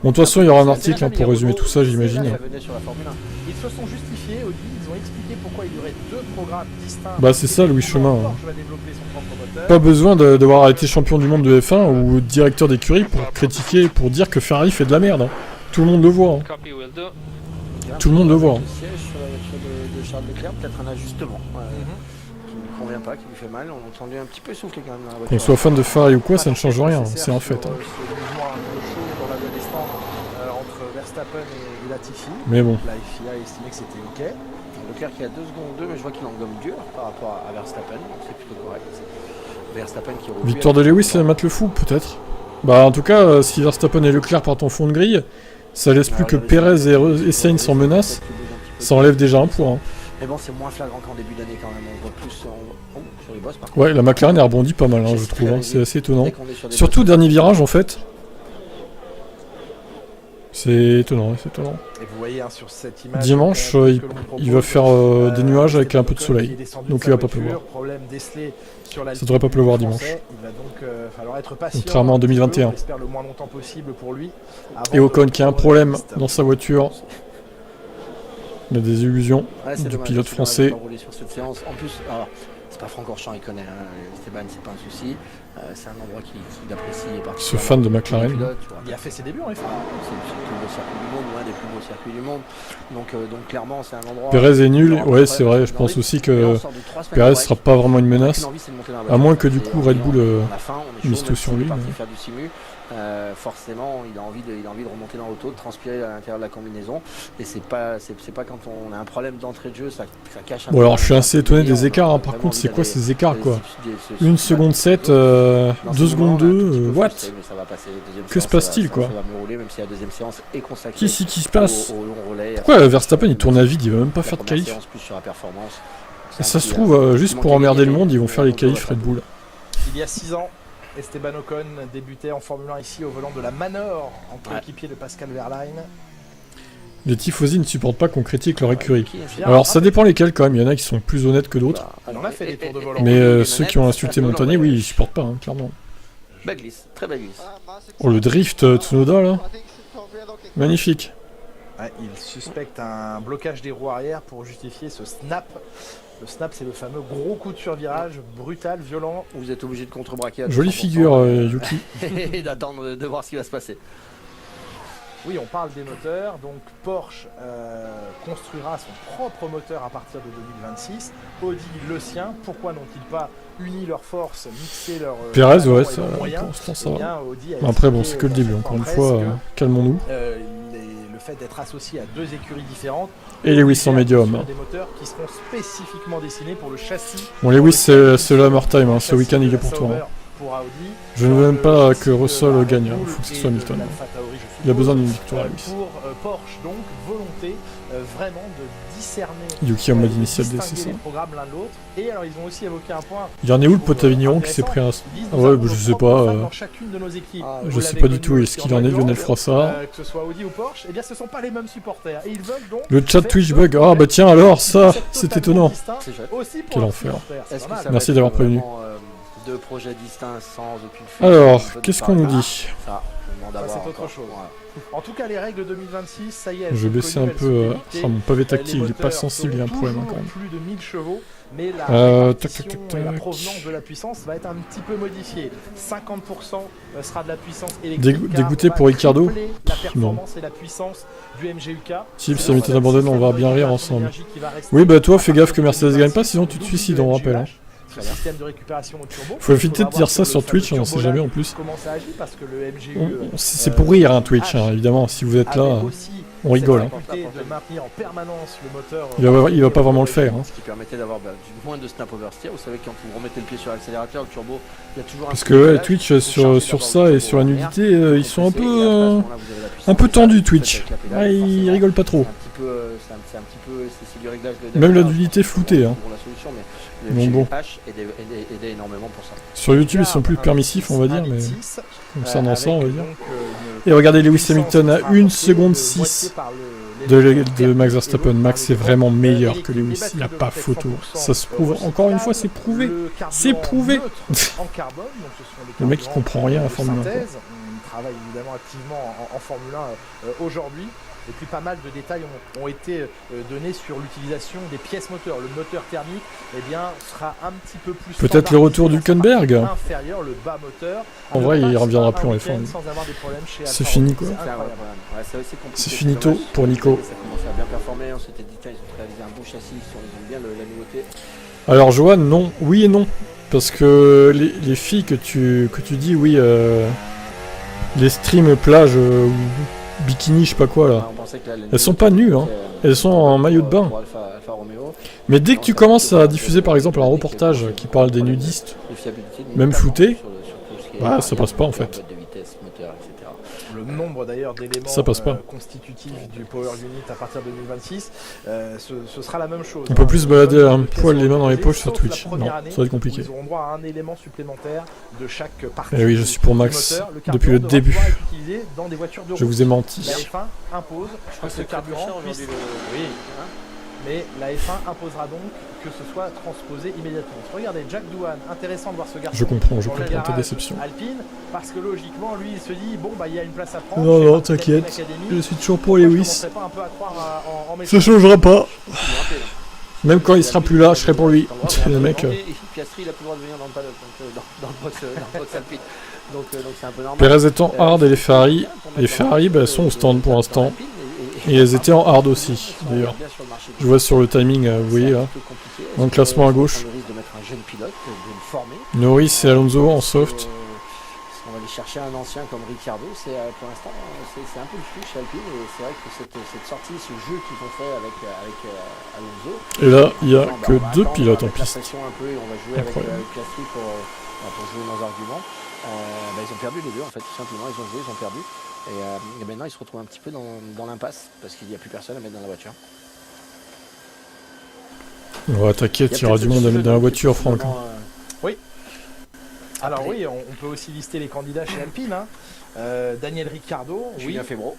Bon, de toute façon, il y aura un article hein, pour résumer tout ça, j'imagine. Ils se sont justifiés, Audi, ils ont expliqué pourquoi il y aurait deux programmes distincts. Bah c'est ça, Louis Chemin. Hein. Pas besoin d'avoir été champion du monde de F1 ou directeur d'écurie pour critiquer, pour dire que Ferrari fait de la merde. Hein. Tout le monde le voit. Hein. Tout le monde le voit. Hein. De Charles Leclerc, peut-être un ajustement qui ne convient pas, qui lui fait mal. On a entendu un petit peu souffler quand même dans la voiture. Qu'on soit fan de Ferrari ou quoi, ça ne change rien. C'est un fait. Hein. Verstappen et Latifi. Mais bon. La FIA a estimé que c'était OK. Leclerc qui a 2 secondes 2, mais je vois qu'il engomme dur par rapport à Verstappen, donc c'est plutôt correct. Verstappen qui victoire de Lewis et Matt Le Fou, peut-être. Bah en tout cas, si Verstappen et Leclerc partent en fond de grille, ça laisse plus que Perez et Sainz en menace. Ça enlève déjà un point. Hein. Mais bon, c'est moins flagrant qu'en début d'année quand même. On voit plus sur les bosses. Par contre. Ouais, la McLaren a rebondi pas mal, hein, je trouve. Hein. C'est assez étonnant. Surtout dernier virage en fait. C'est étonnant, c'est étonnant. Et vous voyez hein, sur cette image, dimanche, il va faire des nuages avec un peu de soleil. Donc il va pas pleuvoir. Ça devrait pas pleuvoir dimanche. Il va donc falloir être patient. Contrairement en 2021. J'espère le moins longtemps possible pour lui. Et Ocon qui a un problème dans sa voiture. Il a des illusions du pilote français. Sur cette séance. En plus, c'est pas Francorchamps, il connaît. Hein. Esteban, c'est pas un souci. C'est un endroit qu'il apprécie. Ce fan de McLaren. Il a fait ses débuts en F1. C'est le plus beau circuit du monde, l'un des plus beaux circuits du monde. Donc clairement, c'est un endroit. Perez est nul. Ouais, c'est vrai. Je pense aussi que Perez sera pas vraiment une menace. À moins que du coup Red Bull mise tout sur lui. Forcément, il a envie de remonter dans l'auto, de transpirer à l'intérieur de la combinaison. Et c'est pas quand on a un problème d'entrée de jeu, ça cache un peu. Bon, alors je suis assez étonné des écarts. Hein. Par contre, c'est quoi ces écarts quoi 1 seconde 7, 2 secondes 2, what? Que se passe-t-il quoi? Qu'est-ce qui se passe? Pourquoi Verstappen il tourne à vide, il va même pas faire de qualif? Et ça se trouve, juste pour emmerder le monde, ils vont faire les qualifs Red Bull. Il y a 6 ans, Esteban Ocon débutait en Formule 1 ici au volant de la Manor, en coéquipier de Pascal Wehrlein. Les tifosi ne supportent pas qu'on critique leur écurie. Alors ça dépend lesquels quand même, il y en a qui sont plus honnêtes que d'autres. Mais ceux qui ont insulté Montagnier, oui, ils supportent pas, hein, clairement. Belle glisse, très belle glisse. Oh le drift Tsunoda là. Magnifique. Ouais, il suspecte un blocage des roues arrière pour justifier ce snap. Le snap, c'est le fameux gros coup de survirage, brutal, violent. Vous êtes obligé de contrebraquer. Jolie figure, Yuki. Et d'attendre de voir ce qui va se passer. Oui, on parle des moteurs. Donc Porsche construira son propre moteur à partir de 2026. Audi le sien. Pourquoi n'ont-ils pas uni leurs forces, mixé leurs Perez, ouais, ça, pour l'instant ça va. Après, bon, c'est que le début. Encore une fois, calmons-nous. Le fait d'être associé à 2 écuries différentes. Et Lewis en médium. Des moteurs qui seront spécifiquement dessinés pour le châssis. Bon, Lewis, c'est le Hammer Time. Hein. Ce week-end, il est pour toi. Hein. Je ne veux même pas que Russell gagne. Il faut que ce soit Hamilton. Il a besoin d'une victoire, Lewis. Pour Porsche, donc, volonté vraiment de discerner. Yuki en mode initial d'essai, ça. Et alors, ils ont aussi évoqué un point. Il y en a où le pote Avignon qui s'est pris un. Ah ouais, je sais pas. Je sais pas du tout est-ce qu'il en est, Lionel Froissart. Que ce soit Audi ou Porsche, eh bien ce sont pas les mêmes supporters. Et ils veulent donc. Le chat Twitch bug. Ah bah tiens alors, ça, c'est étonnant. Quel enfer. Merci d'avoir prévenu. Deux projets distincts sans aucune. Alors, qu'est-ce qu'on nous dit? C'est autre chose. En tout cas, les règles 2026, ça y est. Je vais baisser un peu. Mon pavé tactile, il est pas sensible, il y a un problème quand même. Plus de 1000 chevaux, mais la provenance de la puissance va être un petit peu modifiée. 50% sera de la puissance électrique. Dégoûté pour Ricardo? La performance et la puissance du MGUK. Tips, Hamilton abandonne, on va bien rire ensemble. Oui, bah toi, fais gaffe que Mercedes gagne pas, sinon tu te suicides, on rappelle. Hein. Système de récupération au turbo. Faut éviter de dire ça sur Twitch, on sait jamais en plus. Comment ça agit parce que le MGU, c'est pour rire un Twitch, hein, évidemment. Si vous êtes là, on rigole. Hein. De maintenir en permanence le moteur. Il va pas vraiment le faire. Hein. Ce qui permettait d'avoir moins de snap oversteer. Vous savez quand vous remettez le pied sur l'accélérateur, le turbo, il y a toujours. Parce que ouais, Twitch sur ça et sur la nudité, ils sont un peu tendus Twitch. Ouais, ils rigolent pas trop. C'est un petit peu, c'est du réglage de. Même la nudité floutée. Hein. Pour la solution, mais bon. aidait énormément pour ça. Sur YouTube, ils sont plus permissifs, on va dire, mais concernant ça, on va dire. Et regardez Lewis Hamilton à 1 seconde 6 de Max Verstappen. Max est vraiment meilleur que Lewis, il n'y a pas photo. Ça se prouve, encore une fois, c'est prouvé. C'est prouvé. Le mec, il comprend rien à la Formule 1. On travaille évidemment activement en Formule 1 aujourd'hui. Et puis pas mal de détails ont été donnés sur l'utilisation des pièces moteurs. Le moteur thermique sera un petit peu plus. Peut-être le retour du Hülkenberg. Inférieur, le bas moteur. En vrai, il reviendra plus en F1. C'est fini quoi. C'est finito pour Nico. Ça commençait à bien performer. On s'était dit qu'ils ont réalisé un beau châssis. Ils aiment bien la nouveauté. Alors Johan, non, oui et non, parce que les filles que tu dis, oui, les streams plage. bikini, je sais pas quoi là. Elles sont pas nues, hein. Elles sont en maillot de bain. Mais dès que tu commences à diffuser par exemple un reportage qui parle des nudistes, même flouté, bah ça passe pas en fait. Le nombre d'ailleurs d'éléments constitutifs du Power Unit à partir de 2026, ce sera la même chose. On peut plus se balader un poil les mains dans les poches sur Twitch. Non, ça va être compliqué. Ils auront droit à un élément supplémentaire de chaque partie. Et oui, je suis pour Max depuis le début. Dans des voitures de je vous ai menti. La F1 impose que le carburant puisse... Oui, mais la F1 imposera donc que ce soit transposé immédiatement. Regardez, Jack Doohan, intéressant de voir ce garçon. Je comprends ta déception. Alpine, parce que logiquement, lui, il se dit, bon, bah, il y a une place à prendre. Non, t'inquiète, je suis toujours pour Lewis. Pas un peu à croire ça changera pas. Même quand il sera plus là, je serai pour lui. Le mec. Piastri, il a plus le droit de venir dans le paddock, dans le box Alpine. Donc c'est un peu normal. Perez étant hard et les Ferrari bah, elles sont au stand pour l'instant. Et elles étaient en hard aussi, d'ailleurs. Je vois sur le timing, vous voyez là, dans le classement à gauche. Norris et Alonso en soft. On va aller chercher un ancien comme Ricciardo, pour l'instant c'est un peu le flou chez Alpine et c'est vrai que cette sortie, ce jeu qu'ils ont fait avec Alonso. Et là, il n'y a que 2 pilotes en piste. Un peu et on va jouer avec Piastri pour jouer nos arguments. Ils ont perdu les deux en fait, tout simplement, ils ont perdu. Et maintenant ils se retrouvent un petit peu dans l'impasse parce qu'il n'y a plus personne à mettre dans la voiture. Ouais, t'inquiète, il y aura du monde à mettre dans la voiture, Franck. Oui. Alors oui, on peut aussi lister les candidats chez Alpine. Hein. Daniel Ricciardo, Julien Febvre.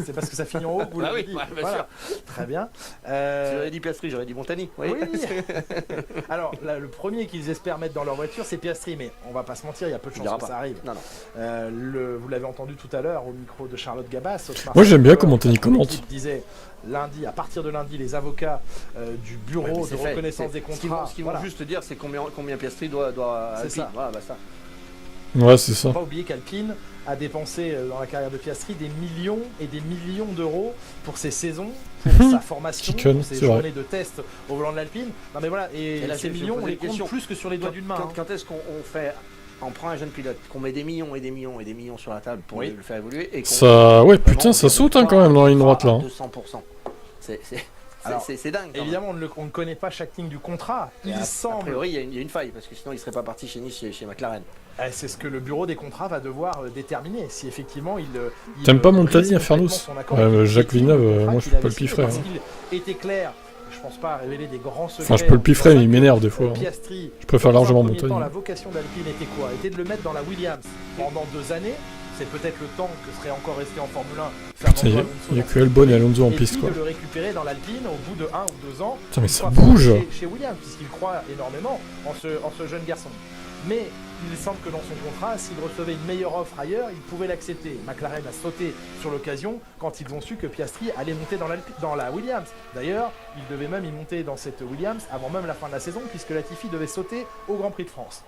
C'est parce que ça finit en haut, vous l'avez dit. Bien voilà. Sûr. Très bien. Si j'aurais dit Piastri, j'aurais dit Montani. Oui. Alors, là, le premier qu'ils espèrent mettre dans leur voiture, c'est Piastri, mais on va pas se mentir, il y a peu de chances que ça arrive. Non. Vous l'avez entendu tout à l'heure au micro de Charlotte Gabas. Moi j'aime bien comment Montani commente. Il disait lundi, à partir de lundi, les avocats du bureau de reconnaissance des contrats. Ce qu'ils vont juste dire, c'est combien Piastri doit à Alpine. Voilà, ça. Ouais, c'est ça. Faut pas oublier qu'Alpine a dépensé dans la carrière de Piastri des millions et des millions d'euros pour ses saisons, pour sa formation, pour ses journées de tests au volant de l'Alpine. Non mais voilà, et là, ces millions, on les compte plus que sur les doigts d'une main. Quand est-ce on prend un jeune pilote, qu'on met des millions et des millions et des millions sur la table pour le faire évoluer et ça, ouais, putain, ça saute quand même dans la ligne droite là. 200%. C'est dingue. Évidemment, on ne connaît pas chaque ligne du contrat. Il semble. A priori, il y a une faille parce que sinon, il ne serait pas parti chez Nice, chez McLaren. C'est ce que le bureau des contrats va devoir déterminer. Si effectivement il. T'aimes pas Montani à Fernous? Jacques Villeneuve, moi je peux pas le piffrer. Parce qu'il était clair. Je pense pas à révéler des grands secrets. Enfin, je peux le piffrer, mais il m'énerve des fois. Piastri, je préfère largement Montani. La vocation d'Alpine était quoi? Était de le mettre dans la Williams pendant 2 années. C'est peut-être le temps que serait encore resté en Formule 1. Putain, il y a que Albon et Alonso en piste, quoi. De le récupérer dans l'Alpine au bout de 1 ou 2 ans. Putain, mais ça bouge. Chez Williams, puisqu'il croit énormément en ce jeune garçon. Mais il semble que dans son contrat, s'il recevait une meilleure offre ailleurs, il pouvait l'accepter. McLaren a sauté sur l'occasion quand ils ont su que Piastri allait monter dans la Williams. D'ailleurs, il devait même y monter dans cette Williams avant même la fin de la saison, puisque Latifi devait sauter au Grand Prix de France.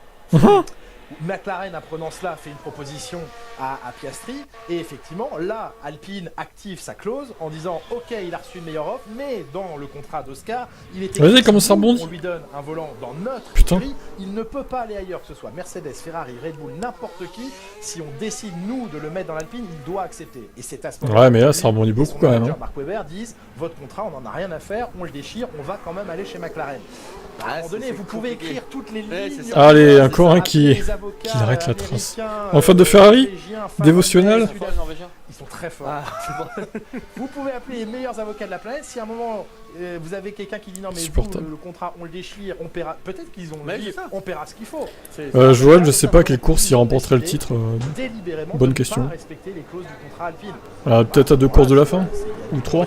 McLaren, apprenant cela, fait une proposition à Piastri et effectivement là Alpine active sa clause en disant ok, il a reçu une meilleure offre, mais dans le contrat d'Oscar il était comment ça rebondit. On lui donne un volant dans notre écurie, il ne peut pas aller ailleurs, que ce soit Mercedes, Ferrari, Red Bull, n'importe qui. Si on décide nous de le mettre dans l'Alpine, il doit accepter, et c'est à ce moment-là. Ouais, mais là ça rebondit beaucoup quand même. Mark Webber disent votre contrat, on n'en a rien à faire, on le déchire, on va quand même aller chez McLaren. À un moment donné, vous pouvez écrire toutes les lignes. Allez, encore un qui arrête la trace. En fait de Ferrari, dévotionnel. Ils sont très forts. Vous pouvez appeler les meilleurs avocats de la planète. Si à un moment vous avez quelqu'un qui dit non mais vous, le contrat on le déchire, on paiera. Peut-être qu'ils ont dit on paiera ce qu'il faut. Joël, je sais pas quelle course il remporterait le titre. Bonne question. Respecter les clauses du contrat Alpine. Peut-être à 2 courses de la fin ou 3.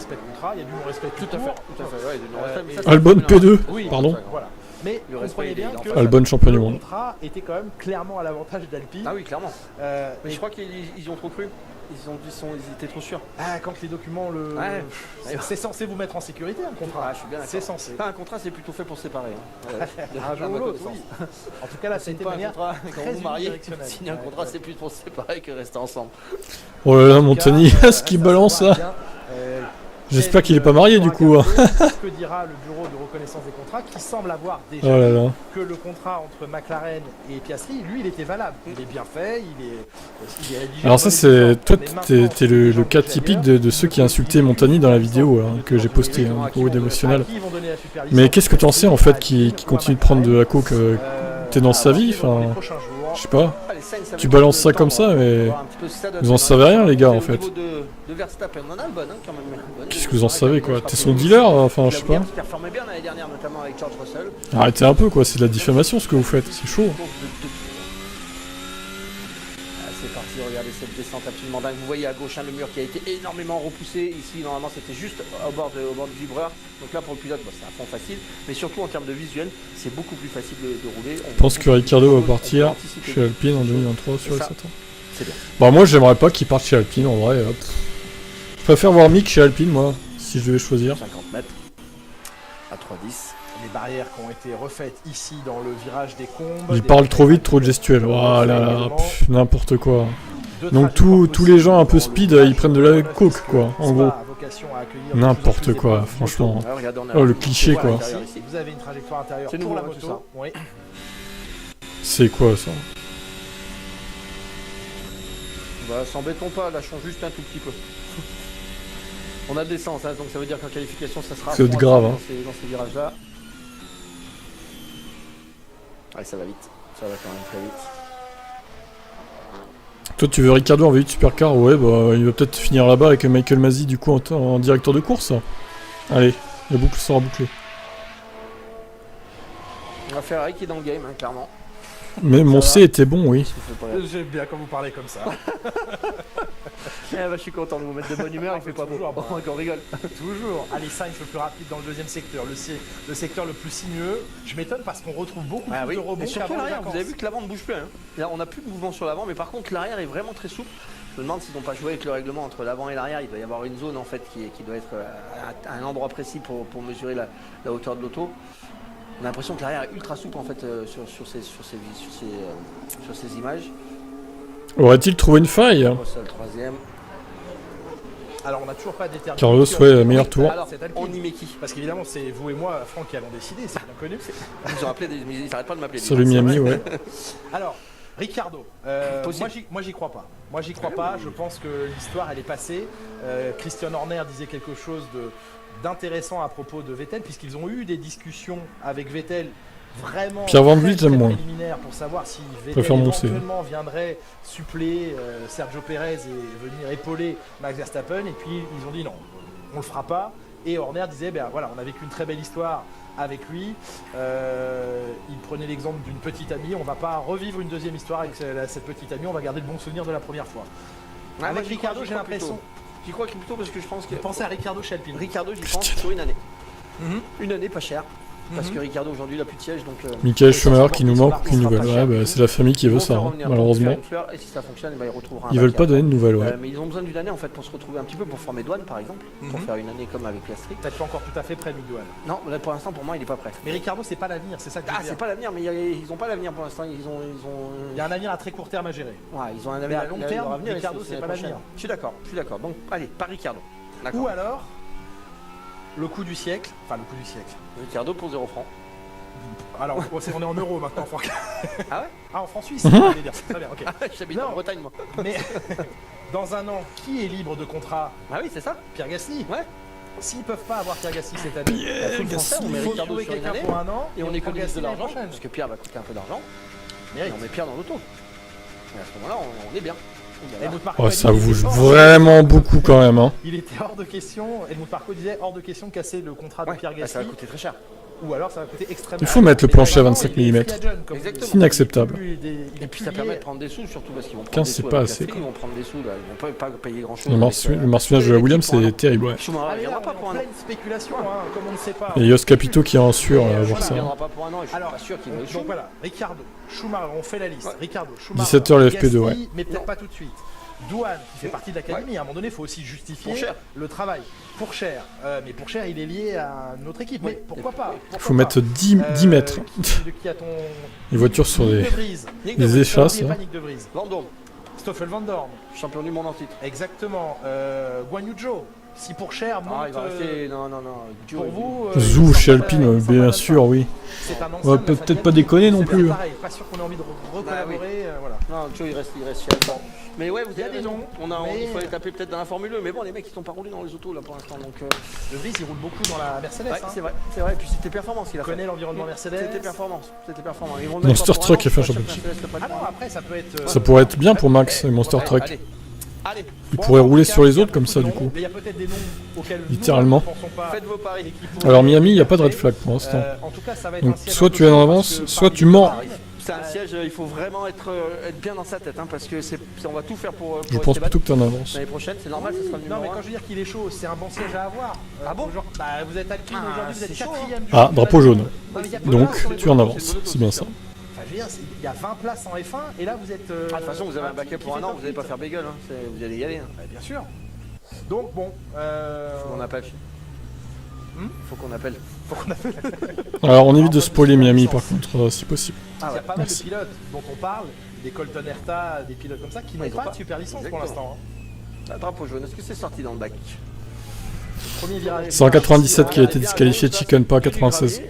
Il y a du non-respect. Tout à fait. Albon P2, pardon. Voilà. Mais comprenez bien que Albon champion du monde. Le contrat était quand même clairement à l'avantage d'Alpine. Ah oui, clairement. Mais je crois qu'ils ont trop cru. Ils étaient trop sûrs. Quand les documents c'est censé vous mettre en sécurité un contrat. Je suis bien d'accord. C'est censé. Un contrat, c'est plutôt fait pour se séparer. Un jour ou l'autre, oui. En tout cas là, c'est pas un contrat. Quand vous mariez, signer un contrat, c'est plus pour se séparer que rester ensemble. Oh là là, Montani, ce qu'il balance là. J'espère qu'il est pas marié du coup. Que dira le bureau de reconnaissance des contrats qui semble avoir déjà que le contrat entre McLaren et Piastri, lui, il était valable. Il est bien fait, il est rédigé. Alors ça c'est... Toi t'es le cas typique de ceux qui insultaient Montagny dans la vidéo que j'ai postée, au dévotionnel. Mais qu'est-ce que t'en sais en fait qui continue de prendre de la coke t'es dans sa vie, enfin... Je sais pas. Tu balances ça comme ça, mais... Vous en savez rien les gars en fait. Qu'est-ce que vous en savez quoi? T'es son dealer, enfin je sais pas. Arrêtez un peu quoi, c'est de la diffamation ce que vous faites, c'est chaud. C'est parti, regardez cette descente absolument dingue. Vous voyez à gauche le mur qui a été énormément repoussé. Ici, normalement, c'était juste au bord du vibreur. Donc là, pour le pilote, c'est un fond facile. Mais surtout, en termes de visuel, c'est beaucoup plus facile de rouler. Je pense que Ricciardo va partir chez Alpine en 2023 sur les 7 ans. C'est bien. Bah moi, j'aimerais pas qu'il parte chez Alpine en vrai. Je préfère voir Mick chez Alpine, moi, si je devais choisir. 50 mètres à 3,10. Les barrières qui ont été refaites ici dans le virage des combes. Il parle trop vite, trop de gestuels. Voilà, n'importe quoi. Donc tous les gens un peu speed, ils prennent de la coke, quoi, en gros. N'importe quoi, franchement. Oh, le cliché, quoi. Vous avez une trajectoire intérieure pour la moto. Oui. C'est quoi, ça? Bah, s'embêtons pas, lâchons juste un tout petit peu. On a de l'essence, hein, donc ça veut dire qu'en qualification, ça sera... C'est grave, hein. Dans ces virages-là. Ouais, ça va vite. Ça va quand même très vite. Toi, tu veux Ricciardo en V8 Supercar? Ouais, bah, il va peut-être finir là-bas avec Michael Masi, du coup, en directeur de course. Allez, la boucle sera bouclée. On va Ferrari qui est dans le game, hein, clairement. Mais mon C était bon, oui. J'aime bien quand vous parlez comme ça. Je suis content de vous mettre de bonne humeur, il fait pas beau. On rigole. Toujours. Allez, Sainz le plus rapide dans le deuxième secteur, le secteur le plus sinueux. Je m'étonne parce qu'on retrouve beaucoup plus de rebonds. Et surtout l'arrière, vous avez vu que l'avant ne bouge plus. Hein. Là, on n'a plus de mouvement sur l'avant, mais par contre l'arrière est vraiment très souple. Je me demande s'ils n'ont pas joué avec le règlement entre l'avant et l'arrière. Il doit y avoir une zone en fait qui doit être à un endroit précis pour mesurer la hauteur de l'auto. On a l'impression que l'arrière est ultra souple en fait sur ces images. Aurait-il trouvé une faille? Russell, troisième. Alors on n'a toujours pas déterminé. Carlos, ouais, meilleur tour. Alors, on y met qui? Parce qu'évidemment c'est vous et moi, Franck, qui allons décider, c'est bien connu. Ils ont appelé ils n'arrêtent pas de m'appeler. Salut Miami, ouais. Alors, Ricciardo, moi j'y crois pas. Moi j'y crois pas, je pense que l'histoire elle est passée. Christian Horner disait quelque chose d'intéressant à propos de Vettel, puisqu'ils ont eu des discussions avec Vettel vraiment Pierre Van Vliet, j'aime moins. Pour savoir si Vettel éventuellement viendrait suppléer Sergio Perez et venir épauler Max Verstappen, et puis ils ont dit non, on le fera pas. Et Horner disait ben voilà, on a vécu une très belle histoire avec lui, il prenait l'exemple d'une petite amie, on va pas revivre une deuxième histoire avec cette petite amie, on va garder le bon souvenir de la première fois. Avec Ricciardo, j'ai l'impression. J'y crois plutôt parce que je pense que... Pensez à Ricciardo chez Alpine. Ricciardo, j'y pense sur une année. Une année pas chère. Parce que Ricciardo aujourd'hui il a plus de siège, donc... Michael Schumacher qui nous manque aucune nouvelle. Ouais, bah, c'est la famille qui veut ça, hein, malheureusement. Et si ça fonctionne, il retrouvera un ils veulent pas donner de nouvelles, ouais. Mais ils ont besoin d'une année en fait pour se retrouver un petit peu, pour former Douane par exemple, pour faire une année comme avec Piastri. Peut-être pas encore tout à fait prêt, Douane. Non, là, pour l'instant pour moi il est pas prêt. Mais Ricciardo c'est pas l'avenir, c'est ça que je veux dire. C'est pas l'avenir, mais ils ont pas l'avenir pour l'instant. Il y a un avenir à très court terme à gérer. Ouais, ils ont un avenir à long terme. Ricciardo c'est pas l'avenir. Je suis d'accord. Donc allez, pas Ricciardo. Ou alors le coup du siècle, Ricciardo pour 0 francs. Alors, on est en euros maintenant, Franck. Ah ouais? Ah, en francs suisses, c'est très bien, ok. J'habite en Bretagne, moi. Mais dans un an, qui est libre de contrat? Ah oui, c'est ça. Pierre Gasly. Ouais. S'ils peuvent pas avoir Pierre Gasly cette année, on met Ricciardo sur une année pour un an et on économise de l'argent, prochaine. parce que Pierre va coûter un peu d'argent. Et on met Pierre dans l'auto. Et à ce moment-là, on est bien. Oh, ça bouge vraiment beaucoup quand même, hein. Il était hors de question, Helmut Marko disait hors de question de casser le contrat de Pierre Gasly. Ça va coûter très cher. Ou alors ça va coûter extrêmement cher. Il faut mettre le plancher à 25 mm. C'est inacceptable. Et puis ça permet de prendre des sous, surtout parce qu'ils vont prendre 15, des c'est sous pas avec assez. Ils vont prendre des sous, là. Ils vont pas payer grand chose. Le marcelage de la Williams, c'est terrible, ouais. Schumacher viendra pas pour un an. Spéculation, comme on ne sait pas. Et Yost Capito qui est en sueur à voir ça. Il viendra pas pour un an, je suis pas sûr qu'il va. Donc voilà, Ricciardo, Schumacher, on fait la liste. Ricciardo, Schumacher, 17h le FP2, ouais. Mais peut-être pas tout de suite. Douane, qui fait partie de l'académie, à un moment donné, il faut aussi justifier le travail. Pourchaire, mais Pourchaire, il est lié à une autre équipe. Mais pourquoi pas? Il faut mettre 10 mètres. Les voitures sur les échasses. Van Dorn. Stoffel Van Dorn. Champion du monde en titre. Exactement. Guan Yu Zhou. Si pour Cher monte, il va rester. Non. Pour vous, Zou chez Alpine, bien sûr, oui. On va peut-être pas déconner non plus. Pareil, pas sûr qu'on ait envie de recollaborer. Voilà. Non, Joe il reste chez Alpine. Mais ouais, vous avez des noms. Il faut les taper peut-être dans la Formule 1. Mais bon, les mecs ils sont pas roulés dans les autos là pour l'instant. Donc De Vries il roule beaucoup dans la Mercedes. Ouais, c'est vrai. Et puis c'était performance. Il connaît l'environnement Mercedes. C'était performance. Monster Truck est fait un championnat. Ah non, après ça peut être. Ça pourrait être bien pour Max et Monster Truck. Allez. Il pourrait rouler sur les autres comme ça du coup. Mais il y a peut-être des noms auxquels littéralement. Faites vos paris. Alors Miami, il n'y a pas de red flag pour l'instant. Donc soit tu es en avance, soit tu mens. C'est un siège, il faut vraiment être bien dans sa tête, parce que on va tout faire pour je pense plutôt que tu es en avance. L'année prochaine, c'est normal, ce sera le numéro 1. Non, mais quand je veux dire qu'il est chaud, c'est un bon siège à avoir. Ah bon? Vous êtes Alpine aujourd'hui, vous êtes 4ème. Ah, drapeau jaune. Donc tu es en avance, c'est bien ça. Enfin, je veux dire, il y a 20 places en F1 et là vous êtes. De toute façon, vous avez un backup pour un an, vous n'allez pas faire bagel, vous allez y aller. Bien sûr. Donc bon. On appelle. Faut qu'on appelle. Alors on évite de spoiler Miami par contre, si possible. Il y a pas mal de pilotes dont on parle, des Colton Herta, des pilotes comme ça, qui n'ont pas de super licence pour l'instant. Drapeau jaune, est-ce que c'est sorti dans le bac? Premier virage. 197 qui a été disqualifié, Chicken pas 96.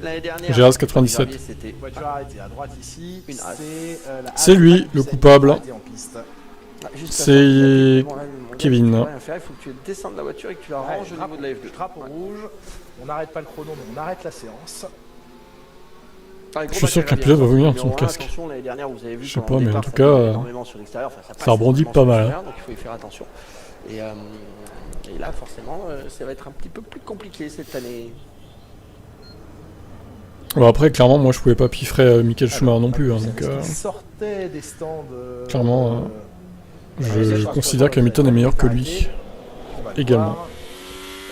Géras 97. Voiture arrêtée à droite ici. C'est lui le coupable. C'est Kevin. Il faut que tu descendes de la voiture et que tu la ranges au niveau de la F2. Drapeau rouge. On n'arrête pas le chrono, mais on arrête la séance. Je suis sûr qu'un pilote va venir avec son casque. Je sais pas, mais en tout cas, ça rebondit pas mal. Donc il faut y faire attention. Et là, forcément, ça va être un petit peu plus compliqué cette année. Bon, après, clairement, moi je pouvais pas piffrer Michael Schumacher non plus. Donc, sortait des stands. Clairement, je considère qu'Hamilton est meilleur que lui. Également.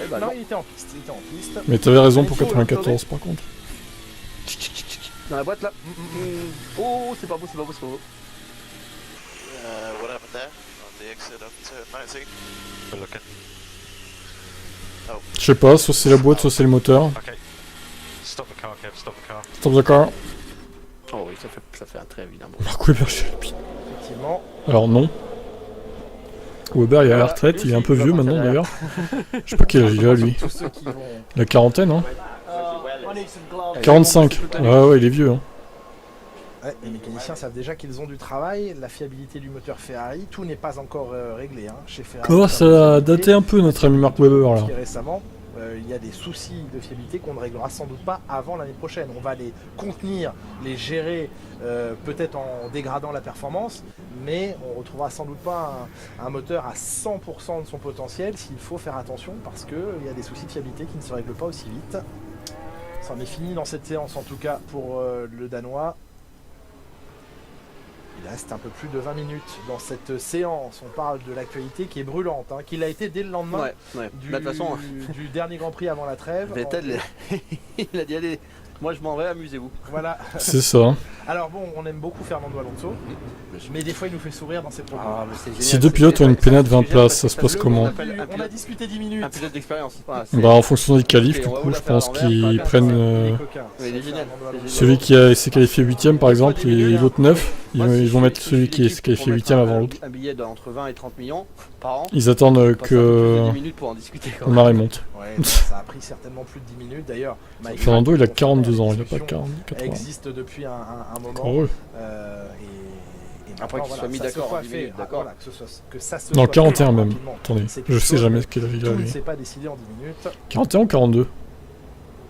Non, il était en piste. Mais t'avais raison pour 94 par contre. Dans la boîte là. Oh, c'est pas beau. What happened there on the exit of turn 19? We're looking. Je sais pas, soit c'est la boîte, soit c'est le moteur. Okay. Stop the car, Kev, stop the car. Stop the car. Oh oui, ça fait un très évident. Marc Webber chez Alpine. Effectivement. Alors non. Weber il est à la retraite, il est un peu vieux maintenant d'ailleurs. Je sais pas quel âge il a lui. La quarantaine, hein. 45. Ouais, il est vieux. Hein. Ouais, les mécaniciens savent déjà qu'ils ont du travail, la fiabilité du moteur Ferrari, tout n'est pas encore réglé chez Ferrari. Comment ça a daté un peu notre ami Marc Webber là. Récemment, il y a des soucis de fiabilité qu'on ne réglera sans doute pas avant l'année prochaine. On va les contenir, les gérer, peut-être en dégradant la performance, mais on ne retrouvera sans doute pas un moteur à 100% de son potentiel s'il faut faire attention parce qu'il y a des soucis de fiabilité qui ne se règlent pas aussi vite. Ça en est fini dans cette séance en tout cas pour le Danois. Il reste un peu plus de 20 minutes dans cette séance. On parle de l'actualité qui est brûlante, qu'il a été dès le lendemain du dernier Grand Prix avant la trêve. Vettel, il a dit allez, moi je m'en vais, amusez-vous. Voilà. C'est ça. Alors bon, on aime beaucoup Fernando Alonso, mais des fois il nous fait sourire dans ses propos. Si deux pilotes ont une pénale de 20 places, ça se passe comment? On a discuté 10 minutes. Un pilote d'expérience. En fonction des qualifs, du coup, je pense qu'ils prennent celui qui s'est qualifié 8ème par exemple et l'autre 9. Ils vont mettre celui qui s'est qualifié 8ème avant l'autre. Un billet d'entre 20 et 30 millions par an. Ils attendent que le marée monte. Ouais, ça a pris certainement plus de 10 minutes d'ailleurs. Fernando il a 42 ans, il n'a pas 40, 80. Existe depuis un moment. Heureux. Et après qu'il soit mis d'accord, d'accord. Non, 41 même. Attendez, je sais jamais ce qu'il a lui. Tout ne s'est pas décidé en 10 minutes. 41 ou 42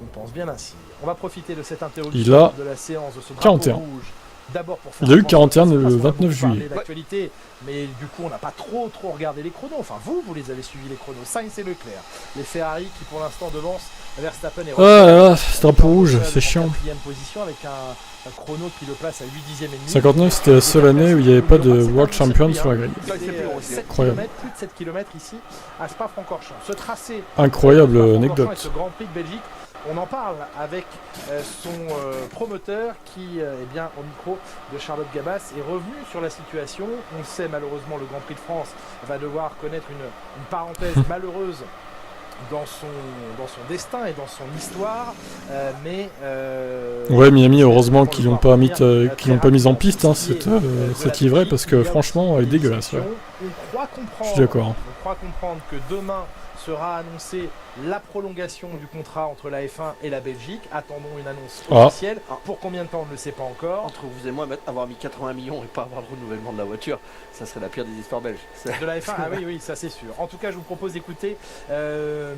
On pense bien ainsi. On va profiter de cette interview de la séance de ce drapeau 41. rouge. Pour il a eu 41 le 29 juillet. Mais du coup, on n'a pas trop regardé les chronos. Enfin, vous les avez suivis les chronos. Sainz et Leclerc. Les Ferrari qui pour l'instant devancent Verstappen et Russell. C'est drapeau rouge, c'est chiant. 4e position avec un chrono qui le place à 8 dixièmes et demi. 59, c'était la seule année où il n'y avait pas de World Champion sur la grille. Incroyable. Plus de 7 km ici à Spa-Francorchamps. Ce tracé. Incroyable anecdote. Ce Grand Prix de Belgique. On en parle avec son promoteur qui est bien au micro de Charlotte Gabas est revenu sur la situation. On sait malheureusement le Grand Prix de France va devoir connaître une parenthèse malheureuse dans son destin et dans son histoire. Ouais, Miami, heureusement qu'ils l'ont pas mis en piste cette livrée parce que franchement elle est dégueulasse. Ouais. On croit comprendre, je suis d'accord. On croit comprendre que demain sera annoncé la prolongation du contrat entre la F1 et la Belgique. Attendons une annonce officielle. Pour combien de temps, on ne le sait pas encore. Entre vous et moi, avoir mis 80 millions et pas avoir le renouvellement de la voiture, ça serait la pire des histoires belges. De la F1, ah oui, ça c'est sûr. En tout cas, je vous propose d'écouter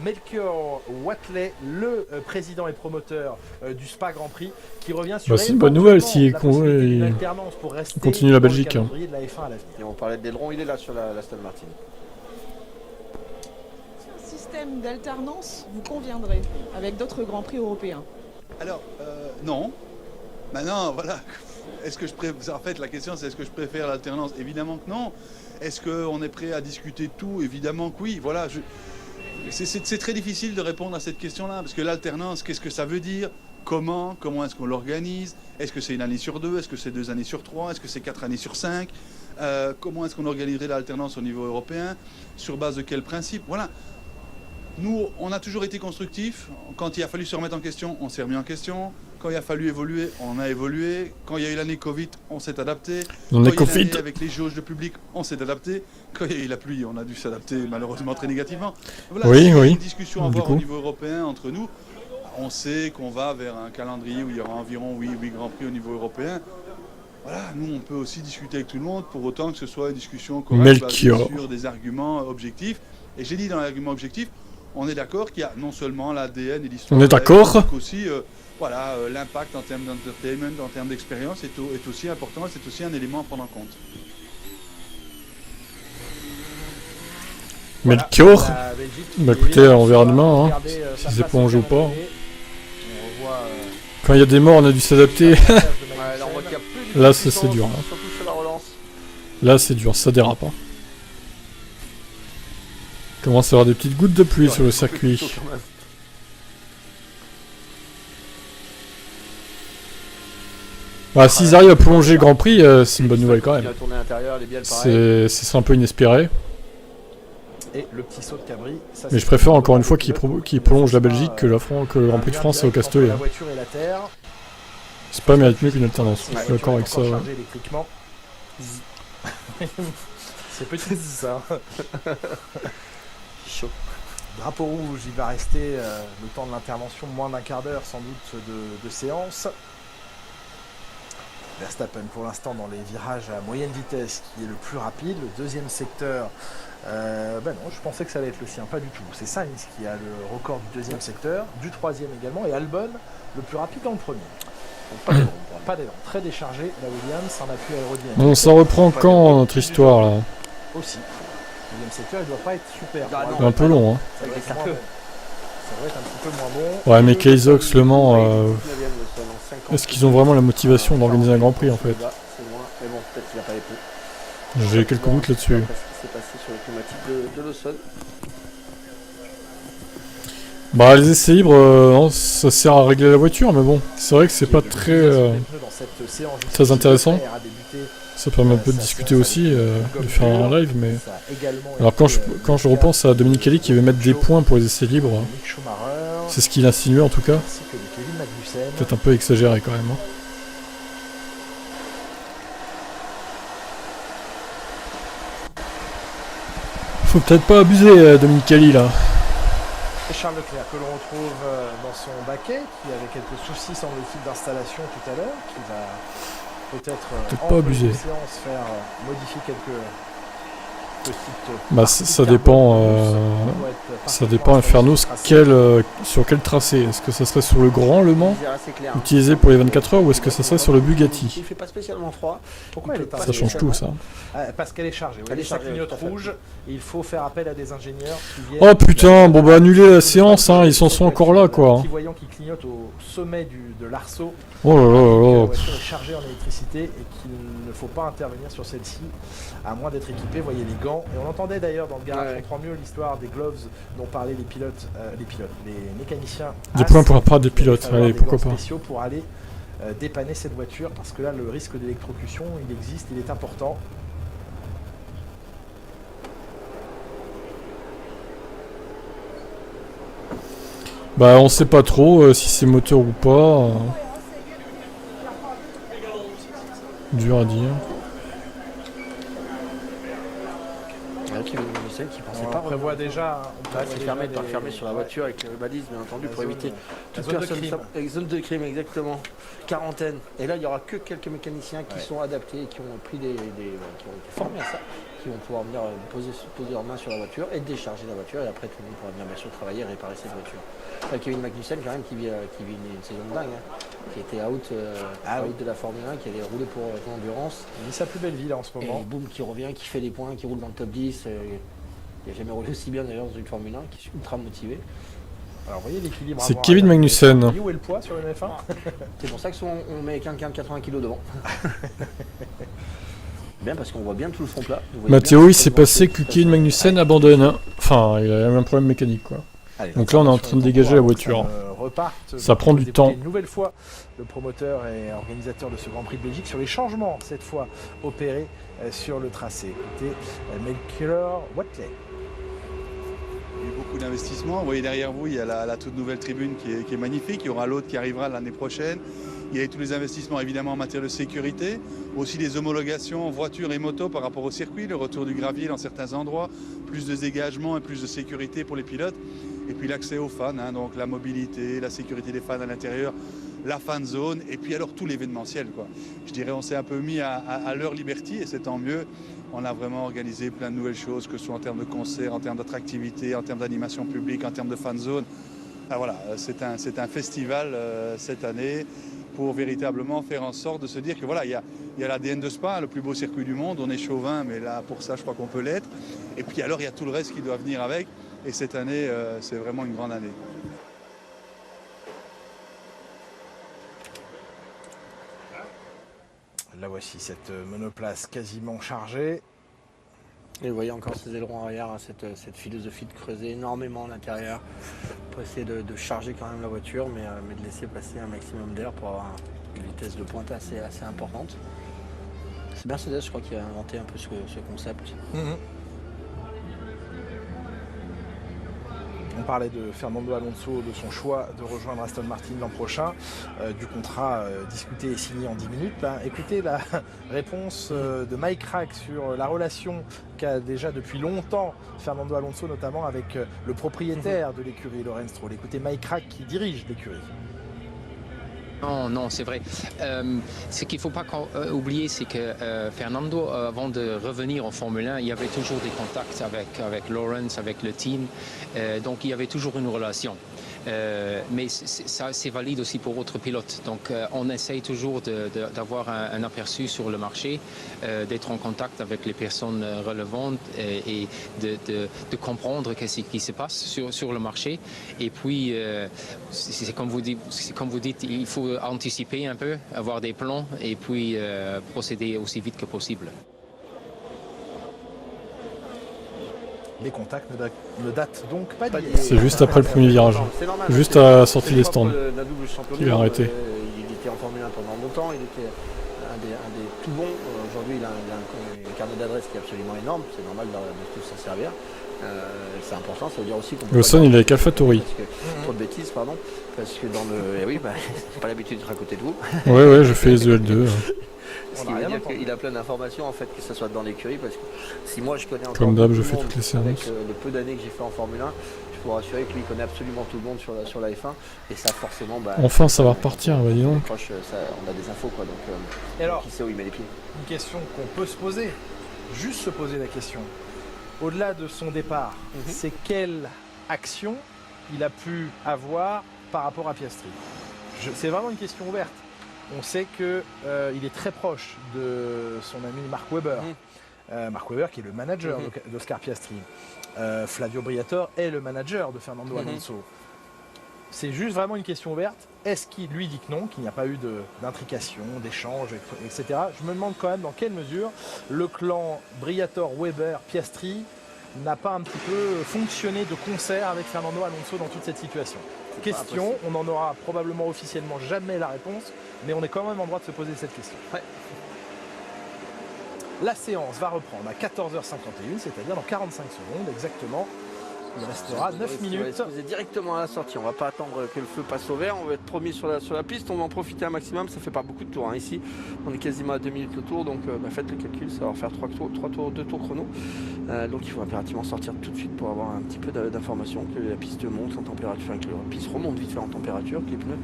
Melchior Watley, le président et promoteur du Spa Grand Prix, qui revient sur c'est une bonne nouvelle s'il continue la Belgique. De la F1 à l'avenir. Et on parlait d'aileron, il est là sur la Aston Martin. Système d'alternance vous conviendrait avec d'autres grands prix européens? Alors, non. Maintenant, voilà. Est-ce que je préfère... En fait, la question, c'est est-ce que je préfère l'alternance? Évidemment que non. Est-ce qu'on est prêt à discuter de tout? Évidemment que oui. Voilà. C'est très difficile de répondre à cette question-là, parce que l'alternance, qu'est-ce que ça veut dire? Comment est-ce qu'on l'organise? Est-ce que c'est une année sur 2? Est-ce que c'est 2 années sur 3? Est-ce que c'est 4 années sur 5? Comment est-ce qu'on organiserait l'alternance au niveau européen? Sur base de quels principes? Voilà. Nous, on a toujours été constructifs. Quand il a fallu se remettre en question, on s'est remis en question. Quand il a fallu évoluer, on a évolué. Quand il y a eu l'année Covid, on s'est adapté. Quand il y a eu l'année avec les jauges de public, on s'est adapté. Quand il y a eu la pluie, on a dû s'adapter malheureusement très négativement. Voilà, oui. Une discussion à avoir au niveau européen entre nous. On sait qu'on va vers un calendrier où il y aura environ 8 Grands Prix au niveau européen. Voilà, nous on peut aussi discuter avec tout le monde pour autant que ce soit une discussion correcte sur des arguments objectifs. Et j'ai dit dans l'argument objectif, on est d'accord qu'il y a non seulement l'ADN et l'histoire, on est d'accord, mais aussi l'impact en termes d'entertainment, en termes d'expérience est aussi important, c'est aussi un élément à prendre en compte. Melchior, écoutez, on verra demain si c'est prolongé ou pas. Quand il y a des morts, on a dû s'adapter. Là, c'est dur. Là, c'est dur, ça dérape. Commence à avoir des petites gouttes de pluie sur le circuit. S'ils arrivent à prolonger le Grand Prix, c'est une bonne nouvelle quand même. C'est un peu inespéré. Et le petit saut de Cabri, mais je préfère encore une fois qu'ils prolongent la Belgique que le Grand Prix de France au Castellet. C'est pas mérite mieux qu'une alternance. Je suis d'accord avec ça. C'est petit ça. Chaud. Drapeau rouge, il va rester le temps de l'intervention moins d'1 quart d'heure sans doute de séance. Verstappen pour l'instant dans les virages à moyenne vitesse qui est le plus rapide. Le deuxième secteur, non, je pensais que ça allait être le sien, pas du tout. C'est Sainz qui a le record du deuxième secteur, du troisième également, et Albon le plus rapide dans le premier. Donc, pas d'élan, très déchargé la Williams, un appui aérodynamique. Bon, ça reprend quand notre histoire là? Aussi. Le deuxième secteur, il doit pas être super. C'est un peu long, hein. Ça va être un petit peu moins bon. Ouais, mais Kaizox, Le Mans, est-ce qu'ils ont vraiment la motivation d'organiser un Grand Prix en fait? Mais bon, peut-être qu'il n'a pas les poules. J'ai quelques doutes là-dessus. Ce qui s'est passé sur les pneumatiques de Lawson. Les essais libres, ça sert à régler la voiture, mais bon, c'est vrai que c'est pas très intéressant. Ça permet un peu de discuter aussi, de faire un live, mais... Alors quand je repense à Dominicali qui veut mettre des points pour les essais libres, c'est ce qu'il insinuait en tout cas. Peut-être un peu exagéré quand même. Faut peut-être pas abuser Dominicali là. Charles Leclerc que l'on retrouve dans son baquet, qui avait quelques soucis semble-t-il d'installation tout à l'heure, qui va peut-être pas abuser. Faire modifier quelques petites... ça dépend Infernos sur quel tracé. Est-ce que ça serait sur le Grand Le Mans utilisé pour les 24 heures ou est-ce que ça serait sur le Bugatti? Il fait pas spécialement froid. Pourquoi elle est pas ça change tout ça. Parce qu'elle est chargée. Elle est chargée, clignote rouge. Et il faut faire appel à des ingénieurs qui viennent... Oh putain, bon annuler la séance, ils s'en sont encore là quoi. Un petit voyant qui clignote au sommet de l'arceau. Oh là là là. La voiture est chargée en électricité et qu'il ne faut pas intervenir sur celle-ci à moins d'être équipé. Voyez les gants. Et on entendait d'ailleurs dans le garage, on comprend mieux l'histoire des gloves dont parlaient les mécaniciens. Des points pour apparaître des pilotes, allez, pourquoi pas. Spéciaux pour aller dépanner cette voiture parce que là le risque d'électrocution il existe, il est important. On sait pas trop si c'est moteur ou pas. Dur à dire. Kevin Magnussen qui pensait on pas. Prévoit déjà. C'est fermé par fermer sur la voiture avec les balises, bien entendu, pour éviter toute personne. Zone de crime, exactement. Quarantaine. Et là, il n'y aura que quelques mécaniciens qui sont adaptés et qui ont pris qui ont été formés à ça, qui vont pouvoir venir poser leurs mains sur la voiture et décharger la voiture. Et après, tout le monde pourra venir bien sûr travailler et réparer cette voiture. Kevin Magnussen, quand même, qui vit une saison de dingue, qui était out de la Formule 1, qui allait rouler pour l'endurance. Il vit sa plus belle vie là en ce moment. Et boum, qui revient, qui fait des points, qui roule dans le top 10. Il n'a jamais roulé aussi bien d'ailleurs dans une Formule 1, qui est ultra motivé. Alors vous voyez l'équilibre. C'est Kevin Magnussen. Où est le poids sur le F1 ? C'est pour ça que souvent on met quelqu'un de 80 kg devant. Bien parce qu'on voit bien tout le front plat. Mathéo, il s'est passé que Kevin Magnussen abandonne. Enfin, il a eu un problème mécanique quoi. Allez, donc là on est en train de dégager la voiture. Ça prend du temps. Une nouvelle fois, le promoteur et organisateur de ce Grand Prix de Belgique sur les changements cette fois opérés sur le tracé. Écoutez, Melchior Watley. Il y a eu beaucoup d'investissements. Vous voyez derrière vous, il y a la toute nouvelle tribune qui est magnifique. Il y aura l'autre qui arrivera l'année prochaine. Il y a eu tous les investissements évidemment en matière de sécurité, aussi des homologations voitures et motos par rapport au circuit, le retour du gravier dans certains endroits, plus de dégagement et plus de sécurité pour les pilotes. Et puis l'accès aux fans, donc la mobilité, la sécurité des fans à l'intérieur, la fan zone et puis alors tout l'événementiel. Je dirais on s'est un peu mis à leur liberté et c'est tant mieux. On a vraiment organisé plein de nouvelles choses, que ce soit en termes de concerts, en termes d'attractivité, en termes d'animation publique, en termes de fan zone. Voilà, c'est un festival cette année pour véritablement faire en sorte de se dire que voilà, il y a l'ADN de Spa, le plus beau circuit du monde, on est chauvin, mais là pour ça je crois qu'on peut l'être. Et puis alors il y a tout le reste qui doit venir avec. Et cette année, c'est vraiment une grande année. Là voici cette monoplace quasiment chargée. Et vous voyez encore ces ailerons arrière, cette philosophie de creuser énormément à l'intérieur pour essayer de charger quand même la voiture, mais de laisser passer un maximum d'air pour avoir une vitesse de pointe assez importante. C'est Mercedes, je crois, qui a inventé un peu ce concept. On parlait de Fernando Alonso, de son choix de rejoindre Aston Martin l'an prochain, du contrat discuté et signé en 10 minutes. Écoutez la réponse de Mike Rack sur la relation qu'a déjà depuis longtemps Fernando Alonso, notamment avec le propriétaire de l'écurie, Lawrence Stroll. Écoutez Mike Rack qui dirige l'écurie. Non, c'est vrai. Ce qu'il ne faut pas oublier, c'est que Fernando, avant de revenir en Formule 1, il y avait toujours des contacts avec Lawrence, avec le team. Donc il y avait toujours une relation. Mais ça, c'est valide aussi pour autres pilotes. Donc on essaye toujours d'avoir un aperçu sur le marché, d'être en contact avec les personnes relevantes et de comprendre ce qui se passe sur le marché. Et puis, c'est comme vous dites, il faut anticiper un peu, avoir des plans et puis procéder aussi vite que possible. Les contacts ne datent donc pas d'hier. C'est juste après le premier virage, juste à la sortie des stands. Il a arrêté. Il était en Formule 1 pendant longtemps, il était un des tout bons. Aujourd'hui, il a un carnet d'adresse qui est absolument énorme, c'est normal de tout s'en servir. C'est important, ça veut dire aussi qu'on Wilson, il est avec AlphaTauri. Trop de bêtises, pardon. Parce que dans le. Eh oui, j'ai pas l'habitude d'être à côté de vous. Ouais, je fais les EL2. Ce qui veut dire qu'il a plein d'informations en fait, que ce soit dans l'écurie, parce que si moi je connais encore comme d'hab, je fais monde, toutes les séances. avec le peu d'années que j'ai fait en Formule 1, je peux vous rassurer que lui connaît absolument tout le monde sur la F1 et ça forcément. Enfin, ça va repartir, dis donc. On a des infos quoi, donc et alors, qui sait où il met les pieds. Une question qu'on peut se poser, juste se poser la question. Au-delà de son départ, c'est quelle action il a pu avoir par rapport à Piastri? C'est vraiment une question ouverte. On sait qu'il est très proche de son ami Mark Webber. Mark Webber qui est le manager d'Oscar Piastri. Flavio Briatore est le manager de Fernando Alonso. C'est juste vraiment une question ouverte. Est-ce qu'il lui dit que non, qu'il n'y a pas eu d'intrication, d'échange, etc. Je me demande quand même dans quelle mesure le clan Briatore-Webber-Piastri n'a pas un petit peu fonctionné de concert avec Fernando Alonso dans toute cette situation. Question, on n'en aura probablement officiellement jamais la réponse, mais on est quand même en droit de se poser cette question. Ouais. La séance va reprendre à 14h51, c'est-à-dire dans 45 secondes exactement. Il restera 9 minutes. On va exposer directement à la sortie, on ne va pas attendre que le feu passe au vert, on va être promis sur la piste, on va en profiter un maximum, ça fait pas beaucoup de tours. Ici, on est quasiment à 2 minutes le tour, donc faites le calcul, ça va faire 2 tours chrono. Donc il faut impérativement sortir tout de suite pour avoir un petit peu d'informations, que la piste monte en température, enfin, que la piste remonte vite fait en température, que les pneus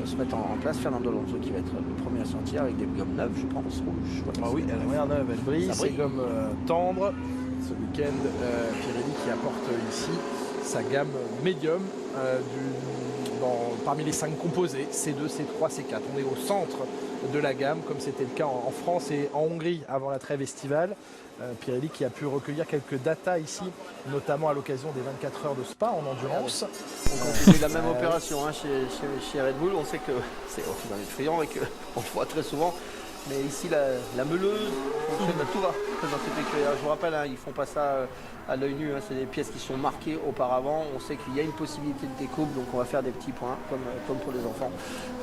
se mettent en place. Fernando Alonso qui va être le premier à sortir avec des gommes neuves, je pense, rouges. Ah oui, elle a l'air neuve, elle brille, c'est gommes tendres. Ce week-end, Pirelli qui apporte ici sa gamme médium parmi les 5 composés, C2, C3, C4. On est au centre de la gamme, comme c'était le cas en France et en Hongrie avant la trêve estivale. Pirelli qui a pu recueillir quelques datas ici, notamment à l'occasion des 24 heures de Spa en endurance. On continue la même opération chez Red Bull. On sait que c'est dans les friands et qu'on le voit très souvent. Mais ici, la meuleuse, tout va dans cette écurie. Je vous rappelle, ils font pas ça à l'œil nu. C'est des pièces qui sont marquées auparavant. On sait qu'il y a une possibilité de découpe, donc on va faire des petits points, comme pour les enfants.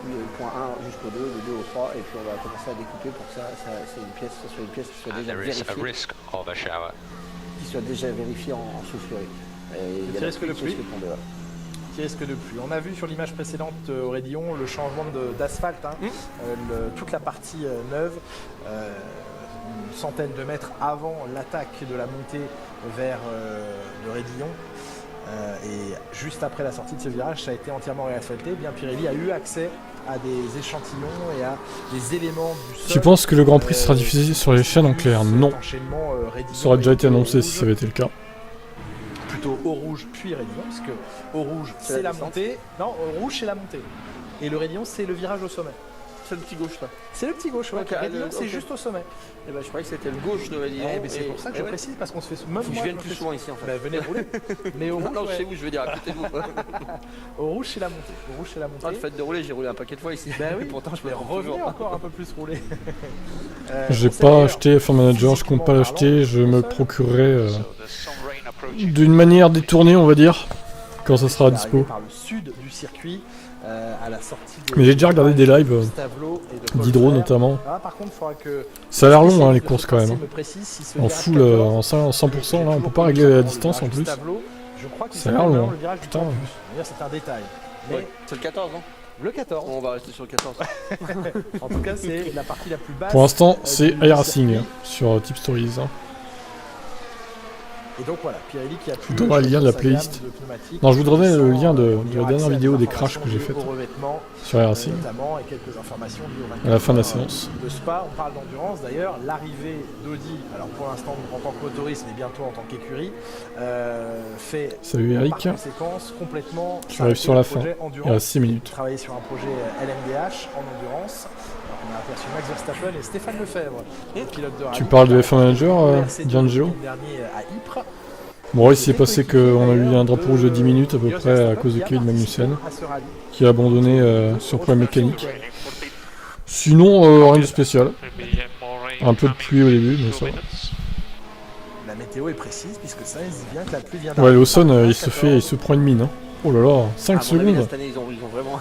Le point 1 jusqu'au 2, le 2 au 3, et puis on va commencer à découper pour que ça soit une pièce qui soit déjà vérifiée. Qui soit déjà vérifiée en soufflerie. Il y a risque de pluie. Qui risque de pluie. On a vu sur l'image précédente au Raidillon le changement d'asphalte, toute la partie neuve, une centaine de mètres avant l'attaque de la montée vers le Raidillon. Et juste après la sortie de ce virage, ça a été entièrement réasphalté. Bien, Pirelli a eu accès à des échantillons et à des éléments du sol. Tu penses que le Grand Prix sera diffusé sur les chaînes en clair? Non. Ça aurait déjà été annoncé si ça avait été le cas. Plutôt au rouge puis Raidillon, parce que au rouge c'est la montée. Non, au rouge c'est la montée. Et le Raidillon c'est le virage au sommet. C'est le petit gauche là. C'est le petit gauche, ouais. Raidillon c'est juste au sommet. Et ben je croyais que c'était le gauche de Raidillon. C'est pour ça que je précise, parce qu'on se fait même je viens plus souvent ici en fait. Venez rouler. Mais au rouge, non, je sais où je veux dire, à côté de vous. Au rouge c'est la montée. Au rouge c'est la montée. Le fait de rouler, j'ai roulé un paquet de fois ici. Ben oui, pourtant je vais revenir encore un peu plus rouler. J'ai pas acheté F1 Manager, je compte pas l'acheter, je me procurerai d'une manière détournée, on va dire, quand ça sera dispo. Par le sud du circuit, à la sortie mais j'ai déjà regardé des lives d'Hydro notamment. Par contre, faudra que ça a l'air long les courses quand même. En full, en 100%, là on peut pas régler la distance en plus. Ça a l'air long. Putain. C'est un détail. C'est le 14, non? Le 14. On va rester sur le 14. En tout cas, c'est la partie la plus basse. Pour l'instant, c'est iRacing sur Tip Stories. Et donc voilà, Pirelli qui a pu... Je vous donnerai le lien de la playlist. Non, je vous donnerai le lien de la dernière vidéo des crashs que j'ai faite sur iRacing. Notamment, et quelques informations à la fin de la séance. De Spa, on parle d'endurance. D'ailleurs, l'arrivée d'Audi, alors pour l'instant en tant que motoriste, mais bientôt en tant qu'écurie, fait par conséquence complètement... Je arrive sur la fin, il y a 6 minutes. Travailler sur un projet LMDH en endurance. On a aperçu Max Verstappen et Stéphane Lefebvre, pilote de rallye. Tu parles de F1 Manager, D'Angelo? Bon, il s'est passé qu'on a eu un drapeau rouge de 10 minutes à peu près à cause de Kevin Magnussen, qui a abandonné sur problème mécanique. Sinon, rien de spécial. Un peu de pluie au début, mais ça va. La météo est précise, puisque ça dit bien que la pluie vient d'arriver. Ouais, Lawson, il se prend une mine. Hein. Oh là là, 5 secondes. Cette année, ils ont vraiment...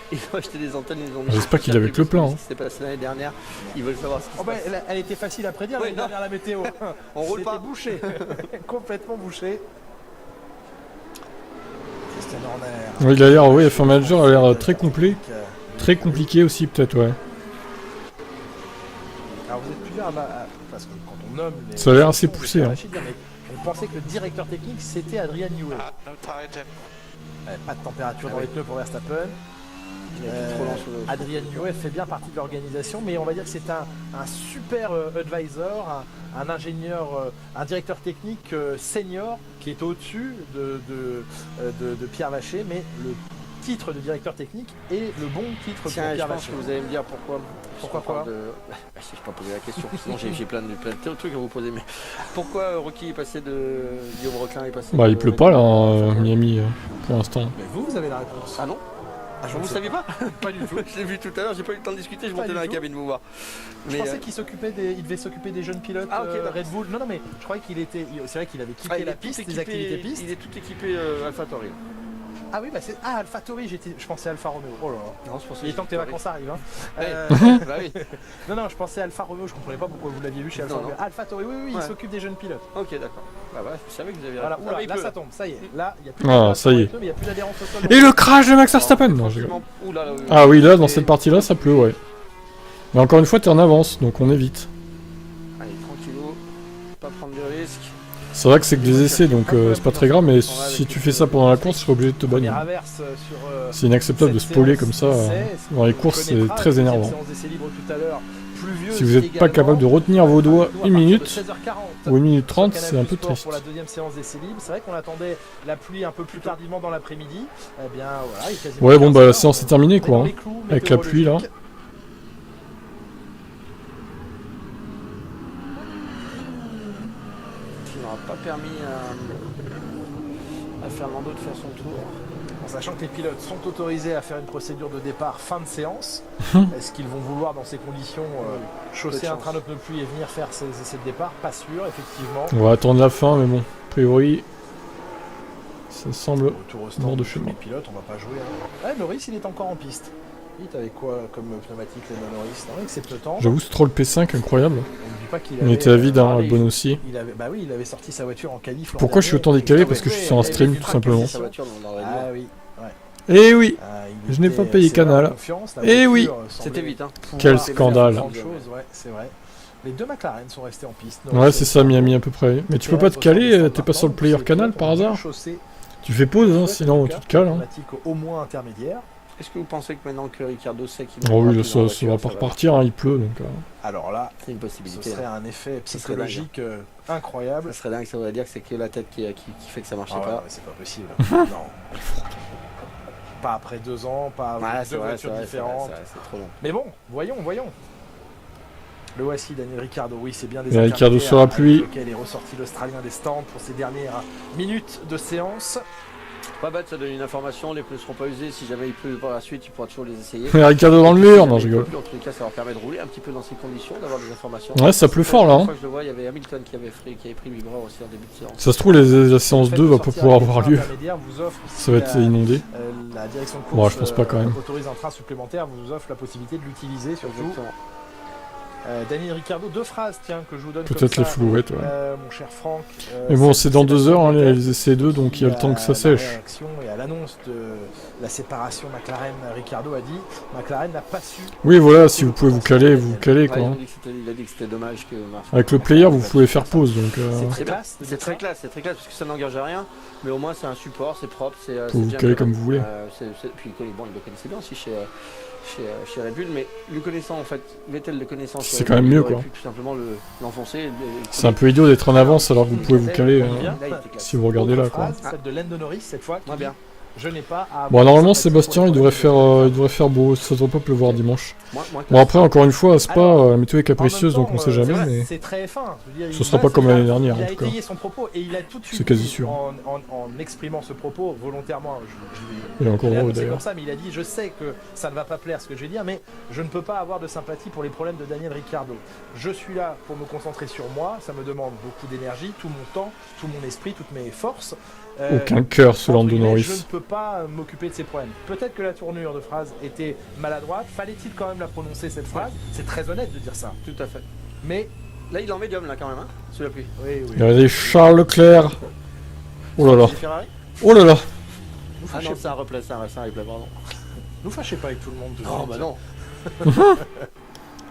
Ils ont acheté des antennes, ils ont mis... J'espère qu'il avait que le plein. C'était passé l'année dernière, ils veulent savoir ce qui se passe. Elle était facile à prédire l'année dernière, la météo. On roule pas. Bouché. Complètement bouché. Christian Horner. Oui, il a l'air, oui, F1 Manager a l'air très complet. Très compliqué aussi, peut-être, ouais. Alors vous êtes plusieurs parce que quand on nomme les... Ça a l'air assez poussé, hein. On pensait que le directeur technique, c'était Adrian Newey. Pas de température dans les pneus pour Verstappen. Adrian Newey fait bien partie de l'organisation, mais on va dire que c'est un super advisor, un ingénieur, un directeur technique senior qui est au-dessus de Pierre Vacher, mais le titre de directeur technique est le bon titre pour Pierre Vacher. Je pense que vous allez me dire pourquoi. Pourquoi quoi Je sais pas poser la question, sinon j'ai plein de trucs à vous poser, mais pourquoi Rocky est passé de... Guillaume Roquelin est passé il pleut pas là, Miami, pour l'instant. Mais vous avez la réponse. Ah non? Vous ne saviez pas? Pas du tout. Je l'ai vu tout à l'heure, j'ai pas eu le temps de discuter, je montais dans la cabine vous voir. Je pensais qu'il devait s'occuper des jeunes pilotes Red Bull. Non, mais je croyais qu'il était... C'est vrai qu'il avait quitté la piste, les activités piste. Il est tout équipé AlphaTauri. Ah oui, c'est... Ah, AlphaTauri, je pensais Alfa Romeo. Oh là là. Non, je pensais... Il est temps que tes vacances arrivent, hein. Bah oui. Non, je pensais Alfa Romeo, je comprenais pas pourquoi vous l'aviez vu chez Alfa Romeo. AlphaTauri, oui, il s'occupe des jeunes pilotes. Ok, d'accord. Bah ouais, je savais que vous aviez... Voilà, là ça tombe, ça y est. Là, il y a plus d'adhérence au sol. Et le crash de Max Verstappen. Non, je... Ah oui, là, dans cette partie-là, ça pleut, ouais. Mais encore une fois, t'es en avance, donc on évite. Allez, tranquillou. Pas prendre de risques. C'est vrai que c'est que des essais, donc c'est pas très grave, mais si tu fais ça pendant la course, tu seras obligé de te bannir. C'est inacceptable de spoiler comme ça. Dans les courses, c'est très énervant. Si vous n'êtes pas capable de retenir vos doigts 1 minute ou 1 minute 30, c'est un peu triste. Pour la deuxième séance d'essais libres, c'est vrai qu'on attendait la pluie un peu plus tardivement dans l'après-midi. Eh bien, voilà, ouais, bon, bah la séance est terminée, quoi, hein, avec la pluie là. Pas permis à Fernando de faire son tour. En sachant que les pilotes sont autorisés à faire une procédure de départ fin de séance, est-ce qu'ils vont vouloir dans ces conditions chausser un train de pneus pluie et venir faire ces essais de départ? Pas sûr, effectivement. On va attendre la fin, mais bon, a priori, ça semble mort de chemin. Les pilotes, on va pas jouer. Ah, Norris, il est encore en piste. Il avait quoi comme pneumatique, les Norris? Non, accepte-temps. J'avoue, Stroll P5, incroyable. Il était à vide, hein, Albon aussi. Bah oui, il avait sorti sa voiture en qualif. Pourquoi je suis autant décalé? Parce que je suis sur un stream, tout simplement. Ah oui. Eh oui, je n'ai pas payé Canal. Eh oui, c'était vite, hein. Quel scandale. C'est vrai. Les deux McLaren sont restés en piste. Ouais, c'est ça, Miami à peu près. Mais tu peux pas te caler, t'es pas sur le player Canal par hasard? Tu fais pause, hein, sinon tu te cales. Hein. Au moins intermédiaire. Est-ce que vous pensez que maintenant que Ricardo sait qu'il oh oui, ça va pas repartir, hein, il pleut donc. Alors là, c'est une possibilité. Ce serait un effet psychologique incroyable. Ça serait dingue, ça voudrait dire que c'est que la tête qui fait que ça marchait pas. Ouais, c'est pas possible. Non. Pas après 2 ans, pas avec 2 voitures différentes. C'est trop long. Mais bon, voyons. Le voici, Daniel Ricciardo. Oui, c'est bien des et Ricciardo sur la pluie. Lequel est ressorti l'Australien des stands pour ses dernières minutes de séance. Pas bête, ça donne une information, les pneus ne seront pas usés, si jamais il pleut par la suite, tu pourras toujours les essayer. Et Ricardo dans le mur, non je rigole. En tous les cas, ça leur permet de rouler un petit peu dans ces conditions, d'avoir des informations. Ouais, ça pleut fort là. Hein. Fois que je le vois, il y avait Hamilton qui avait pris vibreur aussi en début de séance. Ça se trouve, la séance 2 va pas pouvoir avoir lieu. Ça va être inondé. La direction de course, bon, je pense pas quand même. Autorise un train supplémentaire, vous offre la possibilité de l'utiliser surtout. Daniel Ricciardo, 2 phrases tiens que je vous donne. Peut-être les flouettes, ouais. Mon cher Franck. Mais bon, c'est dans 2 heures, hein, les essais 2, donc il y a le temps que ça sèche. Et à l'annonce de la séparation McLaren-Ricciardo a dit McLaren n'a pas su. Oui, voilà, si vous pouvez vous caler, vous vous calez quoi. Il a dit que c'était dommage que. Avec le player, vous pouvez faire pause donc. C'est très classe parce que ça n'engage à rien, mais au moins c'est un support, c'est propre, c'est. Vous vous caler comme vous voulez. Puis bon, il le connaissait bien aussi chez Red Bull, mais le connaissant en fait, Vettel le connaissant, c'est quand même mieux quoi. Tout simplement l'enfoncer. C'est un peu idiot d'être en avance alors que vous pouvez vous caler si vous regardez là quoi. Celle de Lando Norris cette fois. Moi bien. Je n'ai pas à... Bon, normalement Sébastien il devrait faire beau, ça devrait pas pleuvoir dimanche. Bon après encore une fois c'est pas la météo est capricieuse donc on sait jamais mais c'est très fin. Ce sera pas comme l'année dernière en tout cas. Il a étayé son propos et il a tout de suite c'est quasi sûr. En exprimant ce propos volontairement, il est encore heureux d'ailleurs. Comme ça mais il a dit je sais que ça ne va pas plaire ce que je vais dire mais je ne peux pas avoir de sympathie pour les problèmes de Daniel Ricciardo. Je suis là pour me concentrer sur moi, ça me demande beaucoup d'énergie, tout mon temps, tout mon esprit, toutes mes forces. Aucun cœur sous Lando Norris. Je ne peux pas m'occuper de ces problèmes. Peut-être que la tournure de phrase était maladroite. Fallait-il quand même la prononcer cette phrase? C'est très honnête de dire ça. Tout à fait. Mais là, il est en médium là quand même, hein, sous la pluie. Oui. Il y a des Charles Leclerc. Oh là là. Oh là là. Ah non, c'est un replay, c'est un replay, pardon. Nous fâchez pas avec tout le monde. Non, bah non.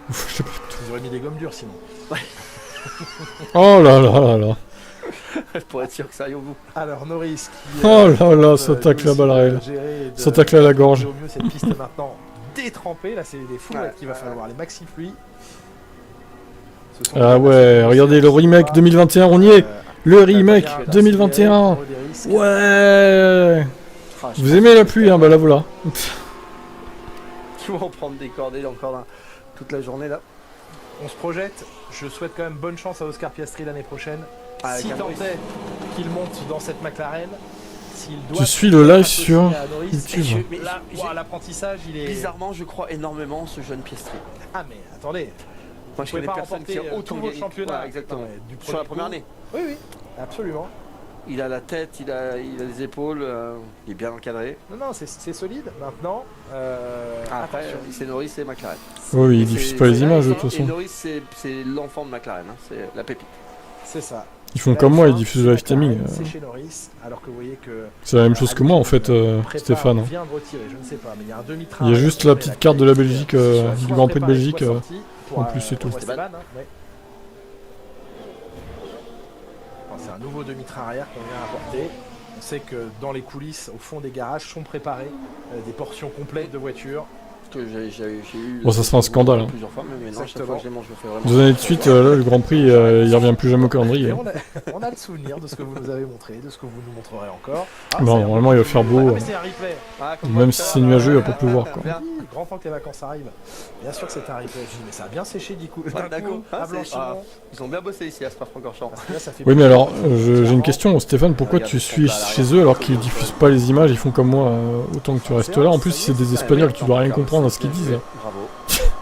Ils auraient mis des gommes dures sinon. Oh là là là là. Pour être sûr que ça aille au bout. Alors Norris qui... oh là là, ça tacle la balle réelle. Ça tacle à la gorge. Au mieux cette piste est maintenant détrempée. Là c'est des fouettes qu'il va falloir, les maxi pluies. Ah ouais, regardez le remake 2021, on y est. Le remake 2021. Ouais. Vous aimez la pluie, hein, bah là voilà. Ils vont prendre des cordées encore toute la journée là. On se projette. Je souhaite quand même bonne chance à Oscar Piastri l'année prochaine. Si tant est qu'il monte dans cette McLaren, s'il doit... Je suis le live sur YouTube. Mais là, l'apprentissage, il est... Bizarrement, je crois énormément ce jeune Piastri. Ah mais attendez, moi je connais personne qui a autant gagné. Championnat, exactement. Sur la première année. Oui, absolument. Il a la tête, il a les épaules, il est bien encadré. Non, c'est solide. Maintenant, après, c'est Norris et McLaren. Oui, il diffuse pas les images de toute façon. Et Norris, c'est l'enfant de McLaren, hein, c'est la pépite. C'est ça. Ils font comme moi, ils diffusent le live streaming. C'est chez Norris, alors que vous voyez que... C'est la même chose que moi en fait, Stéphane. Vient de retirer, je ne sais pas, mais il y a un demi-train. Il y a juste la petite carte de la Belgique, du Grand Prix de Belgique, en plus c'est tout. C'est un nouveau demi-train arrière qu'on vient apporter. On sait que dans les coulisses, au fond des garages, sont préparées des portions complètes de voitures. Que j'ai eu bon, ça serait un scandale. Hein. Plusieurs fois, mais non, chaque fois que je les mange, je me fais vraiment... 2 années de suite, là, le Grand Prix, il revient plus jamais au calendrier. On a le souvenir de ce que vous nous avez montré, de ce que vous nous montrerez encore. Bon, normalement, il va faire beau. Même si c'est nuageux, il va pas pleuvoir. Quoi. Grand temps que les vacances arrivent. Bien sûr que c'est un replay. Je dis, mais ça a bien séché du coup. Ils ont bien bossé ici à Spa-Francorchamps. Oui, mais alors, j'ai une question, Stéphane. Pourquoi tu suis chez eux alors qu'ils diffusent pas les images? Ils font comme moi, autant que tu restes là. En plus, si c'est des Espagnols, tu dois rien comprendre à ce qu'ils disent. Bravo.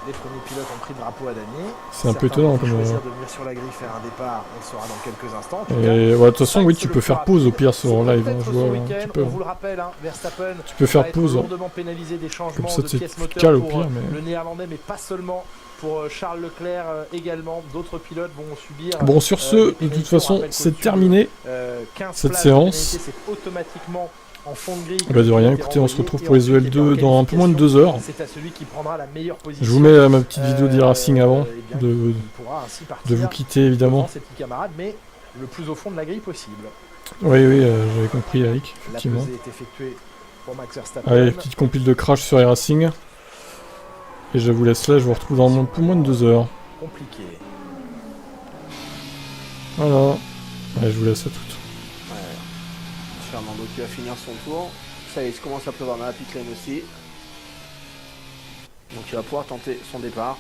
Les premiers pilotes ont pris le drapeau à damier. C'est un peu étonnant comme. Choisir de venir sur la grille faire un départ, on le saura dans quelques instants. Et de toute façon, oui, tu peux faire pause au pire sur live. Hein, je vois, tu peux. On vous le rappelle, hein, Verstappen tu peux faire pause. Pénalisé des changements comme ça, de pièces moteurs calme au pour pire, mais... le néerlandais, mais pas seulement. Pour Charles Leclerc également, d'autres pilotes vont subir. Bon, sur ce, de toute façon, c'est terminé cette séance. C'est automatiquement en fond de grille. Bah de rien, écoutez, on se retrouve pour les EL2 dans un peu moins de 2 heures. C'est à celui qui prendra la meilleure position. Je vous mets ma petite vidéo d'e-racing avant de vous quitter évidemment. Ses petits camarades, mais le plus au fond de la grille possible. Oui, j'avais compris, Eric, effectivement. La pesée est effectuée pour Max Verstappen. Allez, petite compile de crash sur e-racing. Et je vous laisse là, je vous retrouve dans un peu moins de 2 heures. Compliqué. Voilà. Allez, je vous laisse à toutes. Fernando qui va finir son tour. Ça y est, il commence à pleuvoir dans la pit lane aussi. Donc il va pouvoir tenter son départ.